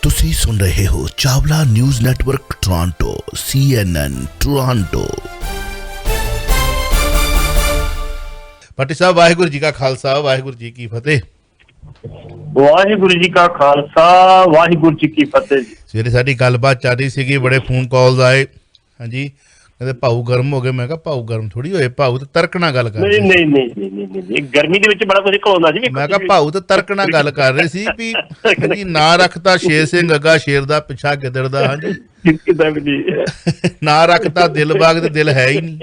ਤੁਸੀਂ ਸੁਣ ਰਹੇ ਹੋ Chawla news network Toronto CNN Toronto. Bhatti ਸਾਹਿਬ, ਵਾਹਿਗੁਰੂ ਜੀ ਕਾ ਖਾਲਸਾ, ਵਾਹਿਗੁਰੂ ਜੀ ਕੀ ਫਤਿਹ। ਵਾਹਿਗੁਰੂ ਜੀ ਕਾ ਖਾਲਸਾ, ਵਾਹਿਗੁਰੂ ਜੀ ਕੀ ਫਤਿਹ। ਸਵੇਰੇ ਸਾਡੀ ਗੱਲਬਾਤ ਚੱਲ ਰਹੀ ਸੀਗੀ, ਬੜੇ ਫੋਨ ਕਾਲਸ ਆਏ। ਹਾਂਜੀ, ਕਹਿੰਦੇ ਭਾਊ ਗਰਮ ਹੋ ਗਏ। ਮੈਂ ਕਿਹਾ ਭਾਊ ਗਰਮ ਥੋੜੀ ਹੋਏ, ਭਾਊ ਤੇ ਤਰਕ ਨਾਲ ਗੱਲ ਕਰ ਰਹੇ। ਨਹੀਂ, ਗਰਮੀ ਦੇ ਵਿੱਚ ਬੜਾ ਕੁਝ ਘਾਉਂਦਾ ਸੀ। ਮੈਂ ਕਿਹਾ ਭਾਊ ਤੇ ਤਰਕ ਨਾਲ ਗੱਲ ਕਰ ਰਹੇ ਸੀ ਵੀ ਹਾਂਜੀ, ਨਾ ਰੱਖਤਾ ਸ਼ੇਰ ਸਿੰਘ ਅੱਗਾ ਸ਼ੇਰ ਦਾ ਪਿੱਛਾ ਗਿੱਦੜ ਦਾ। ਹਾਂਜੀ, ਨਾ ਰੱਖਤਾ ਦਿਲ ਬਾਗ ਤੇ ਦਿਲ ਹੈ ਹੀ ਨਹੀਂ।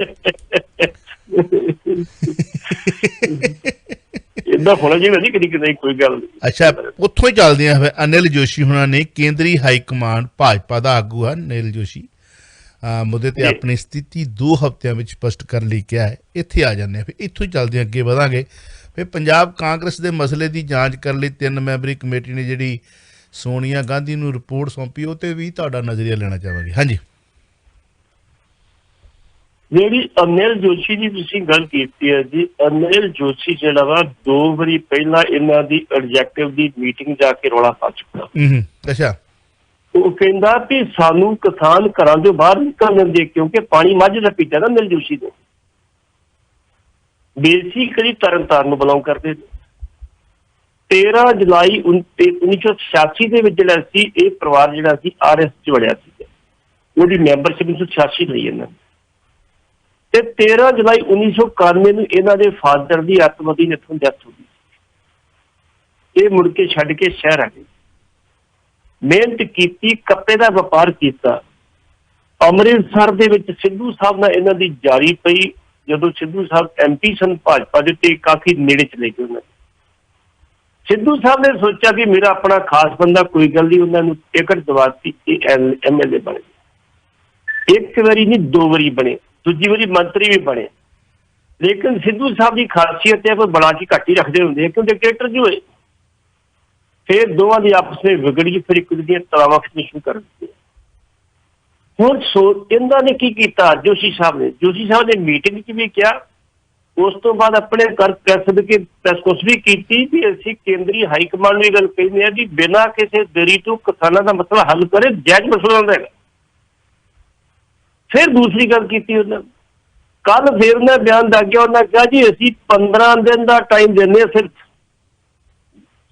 ਏਦਾਂ ਹੋਣਾ ਚਾਹੀਦਾ ਸੀ ਕਦੀ ਕਦੇ, ਕੋਈ ਗੱਲ ਨਹੀਂ। ਅੱਛਾ, ਉੱਥੋਂ ਹੀ ਚੱਲਦੇ ਆ। ਅਨਿਲ ਜੋਸ਼ੀ ਹੁਣਾਂ ਨੇ, ਕੇਂਦਰੀ ਹਾਈ ਕਮਾਂਡ ਭਾਜਪਾ ਦਾ ਆਗੂ ਆ ਅਨਿਲ ਜੋਸ਼ੀ, ਮੁੱਦੇ ਤੇ ਆਪਣੀ ਸਥਿਤੀ 2 ਹਫ਼ਤਿਆਂ ਵਿੱਚ ਸਪਸ਼ਟ ਕਰਨ ਲਈ ਕਿਹਾ ਹੈ। ਇੱਥੇ ਆ ਜਾਂਦੇ ਹਾਂ, ਫਿਰ ਇੱਥੋਂ ਹੀ ਚੱਲਦੇ ਅੱਗੇ ਵਧਾਂਗੇ। ਫਿਰ ਪੰਜਾਬ ਕਾਂਗਰਸ ਦੇ ਮਸਲੇ ਦੀ ਜਾਂਚ ਕਰਨ ਲਈ 3 ਮੈਂਬਰੀ ਕਮੇਟੀ ਨੇ ਜਿਹੜੀ ਸੋਨੀਆ ਗਾਂਧੀ ਨੂੰ ਰਿਪੋਰਟ ਸੌਂਪੀ, ਉਹ ਤੇ ਵੀ ਤੁਹਾਡਾ ਨਜ਼ਰੀਆ ਲੈਣਾ ਚਾਹਾਂਗੇ। ਹਾਂਜੀ, ਜਿਹੜੀ ਅਨਿਲ ਜੋਸ਼ੀ ਦੀ ਤੁਸੀਂ ਗੱਲ ਕੀਤੀ ਹੈ ਜੀ, ਅਨਿਲ ਜੋਸ਼ੀ ਜਿਹੜਾ ਵਾ 2 ਵਾਰੀ ਪਹਿਲਾਂ ਇਹਨਾਂ ਦੀ ਐਗਜ਼ੈਕਟਿਵ ਦੀ ਮੀਟਿੰਗ ਜਾ ਕੇ ਰੌਲਾ ਪਾ ਚੁੱਕਾ। ਅੱਛਾ, ਉਹ ਕਹਿੰਦਾ ਵੀ ਸਾਨੂੰ ਕਿਸਾਨ ਘਰਾਂ ਤੋਂ ਬਾਹਰ ਨਿਕਲ ਦਿੰਦੇ ਕਿਉਂਕਿ ਪਾਣੀ ਮੱਝ ਦਾ ਪੀਤਾ ਨਾ। ਅਨਿਲ ਜੋਸ਼ੀ ਦੇ ਬੇਸਿਕਲੀ ਤਰਨਤਾਰਨ ਨੂੰ ਬਿਲੋਂਗ ਕਰਦੇ। 13 ਜੁਲਾਈ 1986 ਦੇ ਵਿੱਚ ਜਿਹੜਾ ਸੀ ਇਹ ਪਰਿਵਾਰ ਜਿਹੜਾ ਸੀ RS ਚ ਵੜਿਆ ਸੀ, ਉਹਦੀ ਮੈਂਬਰਸ਼ਿਪ 1986 ਲਈ ਇਹਨਾਂ ਨੇ। ਤੇ 13 ਜੁਲਾਈ 1991 ਨੂੰ ਇਹਨਾਂ ਦੇ ਫਾਦਰ ਦੀ ਅੱਤਵਾਦੀ ਨੇ ਇੱਥੋਂ ਡੈਥ ਹੋ ਗਈ। ਇਹ ਮੁੜ ਕੇ ਛੱਡ ਕੇ ਸ਼ਹਿਰ ਆ ਗਏ, ਮਿਹਨਤ ਕੀਤੀ, ਕੱਪੜੇ ਦਾ ਵਪਾਰ ਕੀਤਾ। ਅੰਮ੍ਰਿਤਸਰ ਦੇ ਵਿੱਚ ਸਿੱਧੂ ਸਾਹਿਬ ਨਾਲ ਇਹਨਾਂ ਦੀ ਜਾਰੀ ਪਈ। ਜਦੋਂ ਸਿੱਧੂ ਸਾਹਿਬ MP ਸਨ ਭਾਜਪਾ ਦੇ, ਤੇ ਕਾਫੀ ਨੇੜੇ ਚਲੇ ਗਏ ਉਹਨਾਂ ਦੇ। ਸਿੱਧੂ ਸਾਹਿਬ ਨੇ ਸੋਚਿਆ ਕਿ ਮੇਰਾ ਆਪਣਾ ਖਾਸ ਬੰਦਾ, ਕੋਈ ਗੱਲ ਨਹੀਂ, ਉਹਨਾਂ ਨੂੰ ਟਿਕਟ ਦਵਾਤੀ, ਇਹ MLA ਬਣੇ। 1 ਵਾਰੀ ਨਹੀਂ 2 ਵਾਰੀ ਬਣੇ, ਦੂਜੀ ਵਾਰੀ ਮੰਤਰੀ ਵੀ ਬਣੇ। ਲੇਕਿਨ ਸਿੱਧੂ ਸਾਹਿਬ ਦੀ ਖਾਸੀਅਤ ਹੈ, ਕੋਈ ਬਣਾ ਕੇ ਘੱਟ ਹੀ ਰੱਖਦੇ ਹੁੰਦੇ ਆ, ਕਿਉਂ ਡਿਕਟੇਟਰ ਜੀ ਹੋਏ। ਫਿਰ ਦੋਵਾਂ ਦੀ ਆਪਸ ਵਿੱਚ ਵਿਗੜੀ, ਫਿਰ ਇੱਕ ਦੂਜੇ ਦੀਆਂ ਤਲਾਵਾਂ ਖਿੱਚਣੀ ਸ਼ੁਰੂ ਕਰ ਦਿੱਤੀ। ਹੁਣ ਇਹਨਾਂ ਨੇ ਕੀ ਕੀਤਾ, ਜੋਸ਼ੀ ਸਾਹਿਬ ਨੇ ਮੀਟਿੰਗ 'ਚ ਵੀ ਕਿਹਾ, ਉਸ ਤੋਂ ਬਾਅਦ ਆਪਣੇ ਘਰ ਪ੍ਰੈਸ ਵੀ ਕੀਤੀ ਵੀ ਅਸੀਂ ਕੇਂਦਰੀ ਹਾਈ ਕਮਾਂਡ ਨੂੰ ਇਹ ਗੱਲ ਕਹਿੰਦੇ ਆ ਵੀ ਬਿਨਾਂ ਕਿਸੇ ਦੇਰੀ ਤੋਂ ਕਿਸਾਨਾਂ ਦਾ ਮਸਲਾ ਹੱਲ ਕਰੇ, ਜਾਇਜ਼ ਮਸਲਾ ਹੁੰਦਾ ਹੈਗਾ। ਫਿਰ ਦੂਸਰੀ ਗੱਲ ਕੀਤੀ ਉਹਨਾਂ ਕੱਲ, ਫਿਰ ਉਹਨਾਂ ਬਿਆਨ ਦਾ ਗਿਆ, ਉਹਨਾਂ ਕਿਹਾ ਜੀ ਅਸੀਂ 15 ਦਿਨ ਦਾ ਟਾਈਮ ਦਿੰਦੇ ਹਾਂ,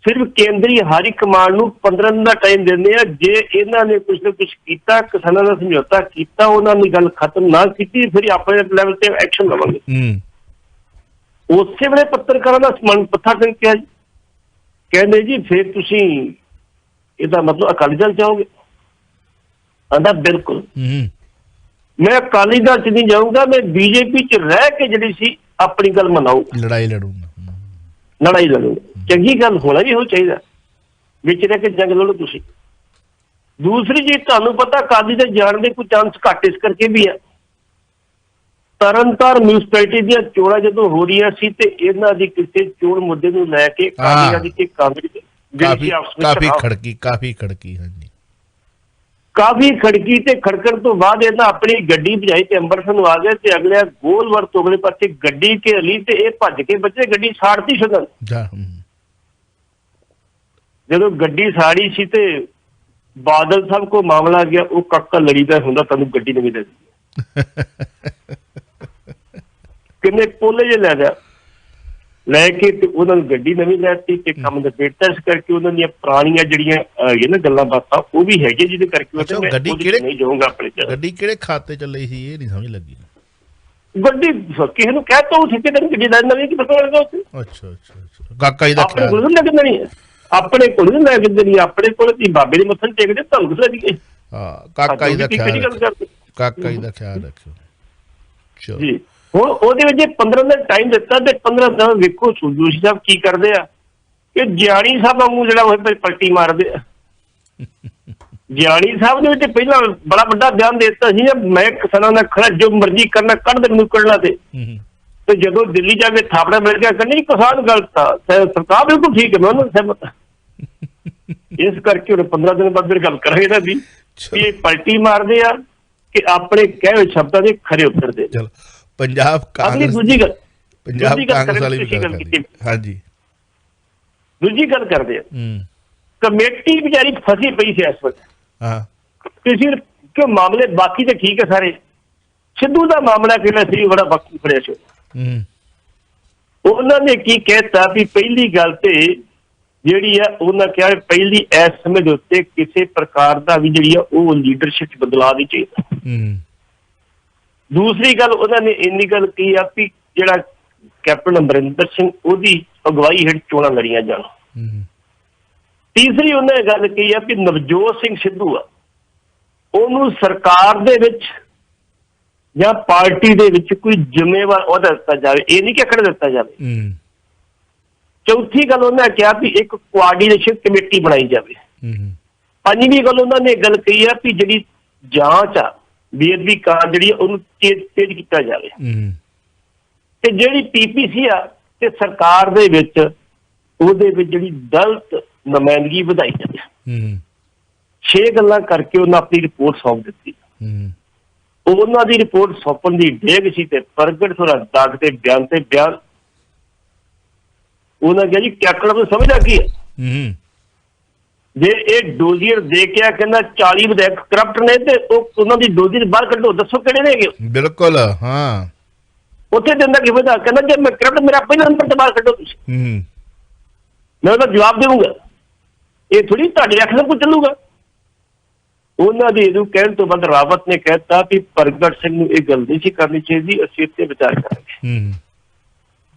ਸਿਰਫ ਕੇਂਦਰੀ ਹਾਈ ਕਮਾਂਡ ਨੂੰ 15 ਦਿਨ ਦਾ ਟਾਈਮ ਦਿੰਦੇ ਆ। ਜੇ ਇਹਨਾਂ ਨੇ ਕੁਛ ਨਾ ਕੁਛ ਕੀਤਾ, ਕਿਸਾਨਾਂ ਦਾ ਸਮਝੌਤਾ ਕੀਤਾ, ਉਹਨਾਂ ਦੀ ਗੱਲ ਖਤਮ ਨਾ ਕੀਤੀ, ਫਿਰ ਆਪਣੇ ਲੈਵਲ ਤੇ ਐਕਸ਼ਨ ਲਵਾਂਗੇ। ਉਸੇ ਵੇਲੇ ਪੱਤਰਕਾਰਾਂ ਦਾ ਸਮਾਨ ਪੱਥਾ ਕਰ ਕਿਹਾ ਜੀ, ਕਹਿੰਦੇ ਜੀ ਫਿਰ ਤੁਸੀਂ ਇਹਦਾ ਮਤਲਬ ਅਕਾਲੀ ਦਲ ਜਾਓਗੇ? ਆਂਦਾ ਬਿਲਕੁਲ, ਮੈਂ ਅਕਾਲੀ ਦਲ ਚ ਨਹੀਂ ਜਾਊਂਗਾ, ਮੈਂ BJP ਚ ਰਹਿ ਕੇ ਜਿਹੜੀ ਸੀ ਆਪਣੀ ਗੱਲ ਮਨਾਊਗਾ, ਲੜਾਈ ਲੜੂੰਗਾ। ਚੰਗੀ ਗੱਲ ਹੋਣਾ ਵੀ ਹੋ ਚਾਹੀਦਾ, ਵਿੱਚ ਰਹਿ ਕੇ ਜੰਗ ਲੜੋ ਤੁਸੀਂ। ਦੂਸਰੀ ਜੀ, ਤੁਹਾਨੂੰ ਪਤਾ ਅਕਾਲੀ ਦੇ ਜਾਣ ਦੇ ਕੋਈ ਚਾਂਸ ਘੱਟ ਇਸ ਕਰਕੇ ਵੀ ਆ, ਤਰਨਤਾਰਨ ਮਿਊਨਿਸਪੈਲਿਟੀ ਦੀਆਂ ਚੋਣਾਂ ਜਦੋਂ ਹੋ ਰਹੀਆਂ ਸੀ ਤੇ ਇਹਨਾਂ ਦੀ ਕਿਸੇ ਚੋਣ ਮੁੱਦੇ ਨੂੰ ਲੈ ਕੇ ਕਾਂਗਰਸ ਕਾਫੀ ਖੜਕੀ ਤੇ ਖੜਕਣ ਤੋਂ ਬਾਅਦ ਇਹਨਾਂ ਆਪਣੀ ਗੱਡੀ ਭਜਾਈ ਤੇ ਅੰਮ੍ਰਿਤਸਰ ਨੂੰ ਆ ਗਏ ਤੇ ਅਗਲੇ ਗੋਲਵਰ ਤੋਂ ਅਗਲੇ ਪਾਸੇ ਗੱਡੀ ਘੇਰੀ ਤੇ ਇਹ ਭੱਜ ਕੇ ਬੱਚੇ ਗੱਡੀ ਸਾੜਤੀ ਛੱਡਣ। ਜਦੋਂ ਗੱਡੀ ਸਾੜੀ ਸੀ ਤੇ ਬਾਦਲ ਸਾਹਿਬ ਕੋ ਮਾਮਲਾ ਗਿਆ, ਉਹ ਕਾਕਾ ਲੜੀਦਾ ਹੁੰਦਾ ਤੁਹਾਨੂੰ ਗੱਡੀ ਨਵੀਂ ਦੇ ਕਿੰਨੇ ਪੋਲੇ ਜੇ ਲੈ ਕੇ ਤੇ ਉਹਨਾਂ ਨੂੰ ਗੱਡੀ ਨਵੀਂ ਲੈਤੀ ਤੇ ਕੰਮ ਦਾ ਬੇਟਾ। ਇਸ ਕਰਕੇ ਉਹਨਾਂ ਦੀਆਂ ਪੁਰਾਣੀਆਂ ਜਿਹੜੀਆਂ ਨਾ ਗੱਲਾਂ ਬਾਤਾਂ ਉਹ ਵੀ ਹੈਗੇ, ਜਿਹਦੇ ਕਰਕੇ ਨਹੀਂ ਜਾਊਂਗਾ ਆਪਣੇ ਚ। ਗੱਡੀ ਕਿਹੜੇ ਖਾਤੇ ਚ ਲਈ ਸੀ, ਇਹ ਨਹੀਂ ਸਮਝ ਲੱਗੀ। ਗੱਡੀ ਕਿਸੇ ਨੂੰ ਕਹਿ ਤਾ ਠੇਕੇਦਾਰ ਗੱਡੀ ਲੈ ਨਵੀਂ, ਕੀ ਪਤਾ ਲੱਗਾ ਉੱਥੇ। ਅੱਛਾ, ਕਾਕਾ ਜੀ ਦਾ ਆਪਣੇ ਕੋਲ ਲੈ ਕੇ ਦੇਣੀ ਹੈ, ਆਪਣੇ ਕੋਲ ਲੈ ਕੇ ਦੇਣੀ, ਆਪਣੇ ਕੋਲ ਬਾਬੇ ਦੇ ਮੱਥੇ ਟੇਕਦੇ, ਤੁਹਾਨੂੰ ਕਿਸ ਲੱਗੀ। ਕਾਕਾ ਜੀ ਦਾ ਖਿਆਲ ਰੱਖਿਓ ਜੀ। ਹੁਣ ਉਹਦੇ ਵਿੱਚ 15 ਦਿਨ ਟਾਈਮ ਦਿੱਤਾ ਤੇ 15 ਦਿਨ ਵੇਖੋ ਜੋਸ਼ੀ ਸਾਹਿਬ ਕੀ ਕਰਦੇ ਆ। ਇਹ ਜਿਆਣੀ ਸਾਹਿਬ ਵਾਂਗੂ ਜਿਹੜਾ ਉਹ ਪਲਟੀ ਮਾਰਦੇ ਆ। ਜਿਆਣੀ ਸਾਹਿਬ ਦੇ ਵਿੱਚ ਪਹਿਲਾਂ ਬੜਾ ਵੱਡਾ ਬਿਆਨ ਦੇ ਦਿੱਤਾ ਸੀ, ਮੈਂ ਕਿਸਾਨਾਂ ਨਾਲ ਖੜਾ, ਜੋ ਮਰਜ਼ੀ ਕਰਨਾ ਕੱਢ ਦੇ ਮੈਨੂੰ ਕੱਢਣਾ। ਤੇ ਜਦੋਂ ਦਿੱਲੀ ਜਾ ਕੇ ਥਾਪੜਾ ਮਿਲ ਗਿਆ, ਕਹਿੰਦੇ ਕਿਸਾਨ ਗਲਤ ਆ, ਸਰਕਾਰ ਬਿਲਕੁਲ ਠੀਕ ਹੈ, ਮੈਂ ਉਹਨਾਂ ਨੂੰ ਸਹਿਮਤ। ਇਸ ਕਰਕੇ ਹੁਣ 15 ਦਿਨ ਬਾਅਦ ਫਿਰ ਗੱਲ ਕਰਾਂਗੇ ਇਹਨਾਂ ਦੀ, ਇਹ ਪਲਟੀ ਮਾਰਦੇ ਆ ਕਿ ਆਪਣੇ ਕਹੇ ਹੋਏ ਸ਼ਬਦਾਂ ਦੇ ਖਰੇ ਉਤਰਦੇ। ਪੰਜਾਬ ਕਾਂਗਰਸ ਦੂਜੀ ਗੱਲ ਕਰਦੇ ਆ, ਕਮੇਟੀ ਵਿਚਾਰੀ ਫਸੀ ਪਈ ਸੀ ਇਸ ਵਕਤ। ਹਾਂ ਕਿਸੇ ਕਿ ਮਾਮਲੇ ਬਾਕੀ ਤਾਂ ਠੀਕ ਹੈ ਸਾਰੇ, ਸਿੱਧੂ ਦਾ ਮਾਮਲਾ ਕਿਹੜਾ ਸੀ ਬੜਾ ਵਕਤ ਫੜਿਆ ਸੀ। ਉਹਨਾਂ ਨੇ ਕੀ ਕਹਿਤਾ ਵੀ ਪਹਿਲੀ ਗੱਲ ਤੇ ਜਿਹੜੀ ਆ ਉਹਨਾਂ ਕਿਹਾ ਪਹਿਲੀ ਇਸ ਸਮੇਂ ਦੇ ਉੱਤੇ ਕਿਸੇ ਪ੍ਰਕਾਰ ਦਾ ਵੀ ਜਿਹੜੀ ਆ ਉਹ ਲੀਡਰਸ਼ਿਪ ਬਦਲਾਅ ਨਹੀਂ ਚਾਹੀਦਾ। ਦੂਸਰੀ ਗੱਲ ਉਹਨਾਂ ਨੇ ਇੰਨੀ ਗੱਲ ਕਹੀ ਆ ਵੀ ਜਿਹੜਾ ਕੈਪਟਨ ਅਮਰਿੰਦਰ ਸਿੰਘ ਉਹਦੀ ਅਗਵਾਈ ਹੇਠ ਚੋਣਾਂ ਲੜੀਆਂ ਜਾਣ। ਤੀਸਰੀ ਉਹਨਾਂ ਨੇ ਗੱਲ ਕਹੀ ਆ ਵੀ ਨਵਜੋਤ ਸਿੰਘ ਸਿੱਧੂ ਆ ਉਹਨੂੰ ਸਰਕਾਰ ਦੇ ਵਿੱਚ ਜਾਂ ਪਾਰਟੀ ਦੇ ਵਿੱਚ ਕੋਈ ਜ਼ਿੰਮੇਵਾਰ ਅਹੁਦਾ ਦਿੱਤਾ ਜਾਵੇ, ਇਹ ਨਹੀਂ ਕਿ ਅਖੜ ਦਿੱਤਾ ਜਾਵੇ। ਚੌਥੀ ਗੱਲ ਉਹਨਾਂ ਨੇ ਕਿਹਾ ਵੀ ਇੱਕ ਕੋਆਰਡੀਨੇਸ਼ਨ ਕਮੇਟੀ ਬਣਾਈ ਜਾਵੇ। ਪੰਜਵੀਂ ਗੱਲ ਉਹਨਾਂ ਨੇ ਗੱਲ ਕਹੀ ਆ ਵੀ ਜਿਹੜੀ ਜਾਂਚ ਆ ਬੇਅਦਬੀ ਕਾਂਡ ਜਿਹੜੀ ਉਹਨੂੰ ਤੇਜ਼ ਕੀਤਾ ਜਾਵੇ ਤੇ ਜਿਹੜੀ ਪੀਪੀਸੀ ਆ ਤੇ ਸਰਕਾਰ ਦੇ ਵਿੱਚ ਉਹਦੇ ਵਿੱਚ ਜਿਹੜੀ ਦਲਿਤ ਨੁਮਾਇੰਦਗੀ ਵਧਾਈ ਜਾਵੇ। 6 ਗੱਲਾਂ ਕਰਕੇ ਉਹਨਾਂ ਆਪਣੀ ਰਿਪੋਰਟ ਸੌਂਪ ਦਿੱਤੀ। ਉਹਨਾਂ ਦੀ ਰਿਪੋਰਟ ਸੌਂਪਣ ਦੀ ਡੇਗ ਸੀ ਤੇ ਪ੍ਰਗਟ ਥੋੜਾ ਦਾਗ ਤੇ ਬਿਆਨ ਉਹਨਾਂ ਕਿਹਾ ਜੀ ਕੈਪਟਨ ਨੂੰ ਸਮਝਦਾ ਕੀ ਹੈ ਜੇ ਇਹ ਡੋਜ਼ੀਅਰ ਦੇ ਕੇ ਕਹਿੰਦਾ 40 ਵਿਧਾਇਕ ਕਰਪਟ ਨੇ ਤੇ ਉਹਨਾਂ ਦੀ ਡੋਜ਼ੀਅਰ ਬਾਹਰ ਕੱਢੋ, ਦੱਸੋ ਕਿਹੜੇ ਨੇਗੇ? ਬਿਲਕੁਲ ਹਾਂ ਉੱਥੇ ਦਿੰਦਾ ਕਿ ਵਧਾ ਕਹਿੰਦਾ ਜੇ ਮੈਂ ਕਰਪਟ ਮੇਰਾ ਪਹਿਲਾ ਨੰਬਰ ਤੇ ਬਾਹਰ ਕੱਢੋ ਤੁਸੀਂ। ਮੈਂ ਉਹਦਾ ਜਵਾਬ ਦੇਵਾਂਗਾ, ਇਹ ਥੋੜੀ ਤੁਹਾਡੇ ਅੱਖ ਨਾਲ ਕੋਈ ਚੱਲੂਗਾ। ਉਹਨਾਂ ਦੇ ਇਹਨੂੰ ਕਹਿਣ ਤੋਂ ਬਾਅਦ ਰਾਵਤ ਨੇ ਕਹਿਤਾ ਵੀ ਪ੍ਰਗਟ ਸਿੰਘ ਨੂੰ ਇਹ ਗੱਲ ਨਹੀਂ ਸੀ ਕਰਨੀ ਚਾਹੀਦੀ, ਅਸੀਂ ਇੱਥੇ ਵਿਚਾਰ ਕਰਾਂਗੇ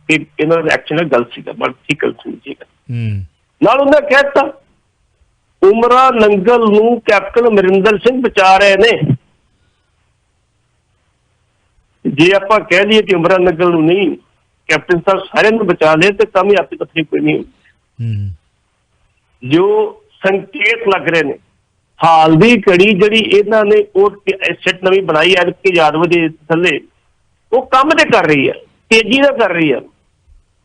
ਕਿ ਇਹਨਾਂ ਦਾ ਐਕਸ਼ਨ ਗਲਤ ਸੀਗਾ, ਬੜਾ ਠੀਕ ਗਲਤ ਨਹੀਂ ਸੀਗਾ। ਨਾਲ ਉਹਨਾਂ ਕਹਿਤਾ ਉਮਰਾ ਨੰਗਲ ਨੂੰ ਕੈਪਟਨ ਅਮਰਿੰਦਰ ਸਿੰਘ ਬਚਾ ਰਹੇ ਨੇ। ਜੇ ਆਪਾਂ ਕਹਿ ਲਈਏ ਕਿ ਉਮਰਾ ਨੰਗਲ ਨੂੰ ਨਹੀਂ, ਕੈਪਟਨ ਸਾਹਿਬ ਸਾਰਿਆਂ ਨੂੰ ਬਚਾ ਲਏ ਤੇ ਤਾਂ ਵੀ ਆਪਣੀ ਪੱਥਰੀ ਕੋਈ ਨਹੀਂ ਹੋਈ। ਜੋ ਸੰਕੇਤ ਲੱਗ ਰਹੇ ਨੇ ਹਾਲ ਦੀ ਘੜੀ ਜਿਹੜੀ ਇਹਨਾਂ ਨੇ ਉਹ ਸੈਟ ਨਵੀਂ ਬਣਾਈ ਐ ਕਿ ਯਾਦਵ ਦੇ ਥੱਲੇ, ਉਹ ਕੰਮ ਤੇ ਕਰ ਰਹੀ ਹੈ, ਤੇਜ਼ੀ ਨਾਲ ਕਰ ਰਹੀ ਹੈ।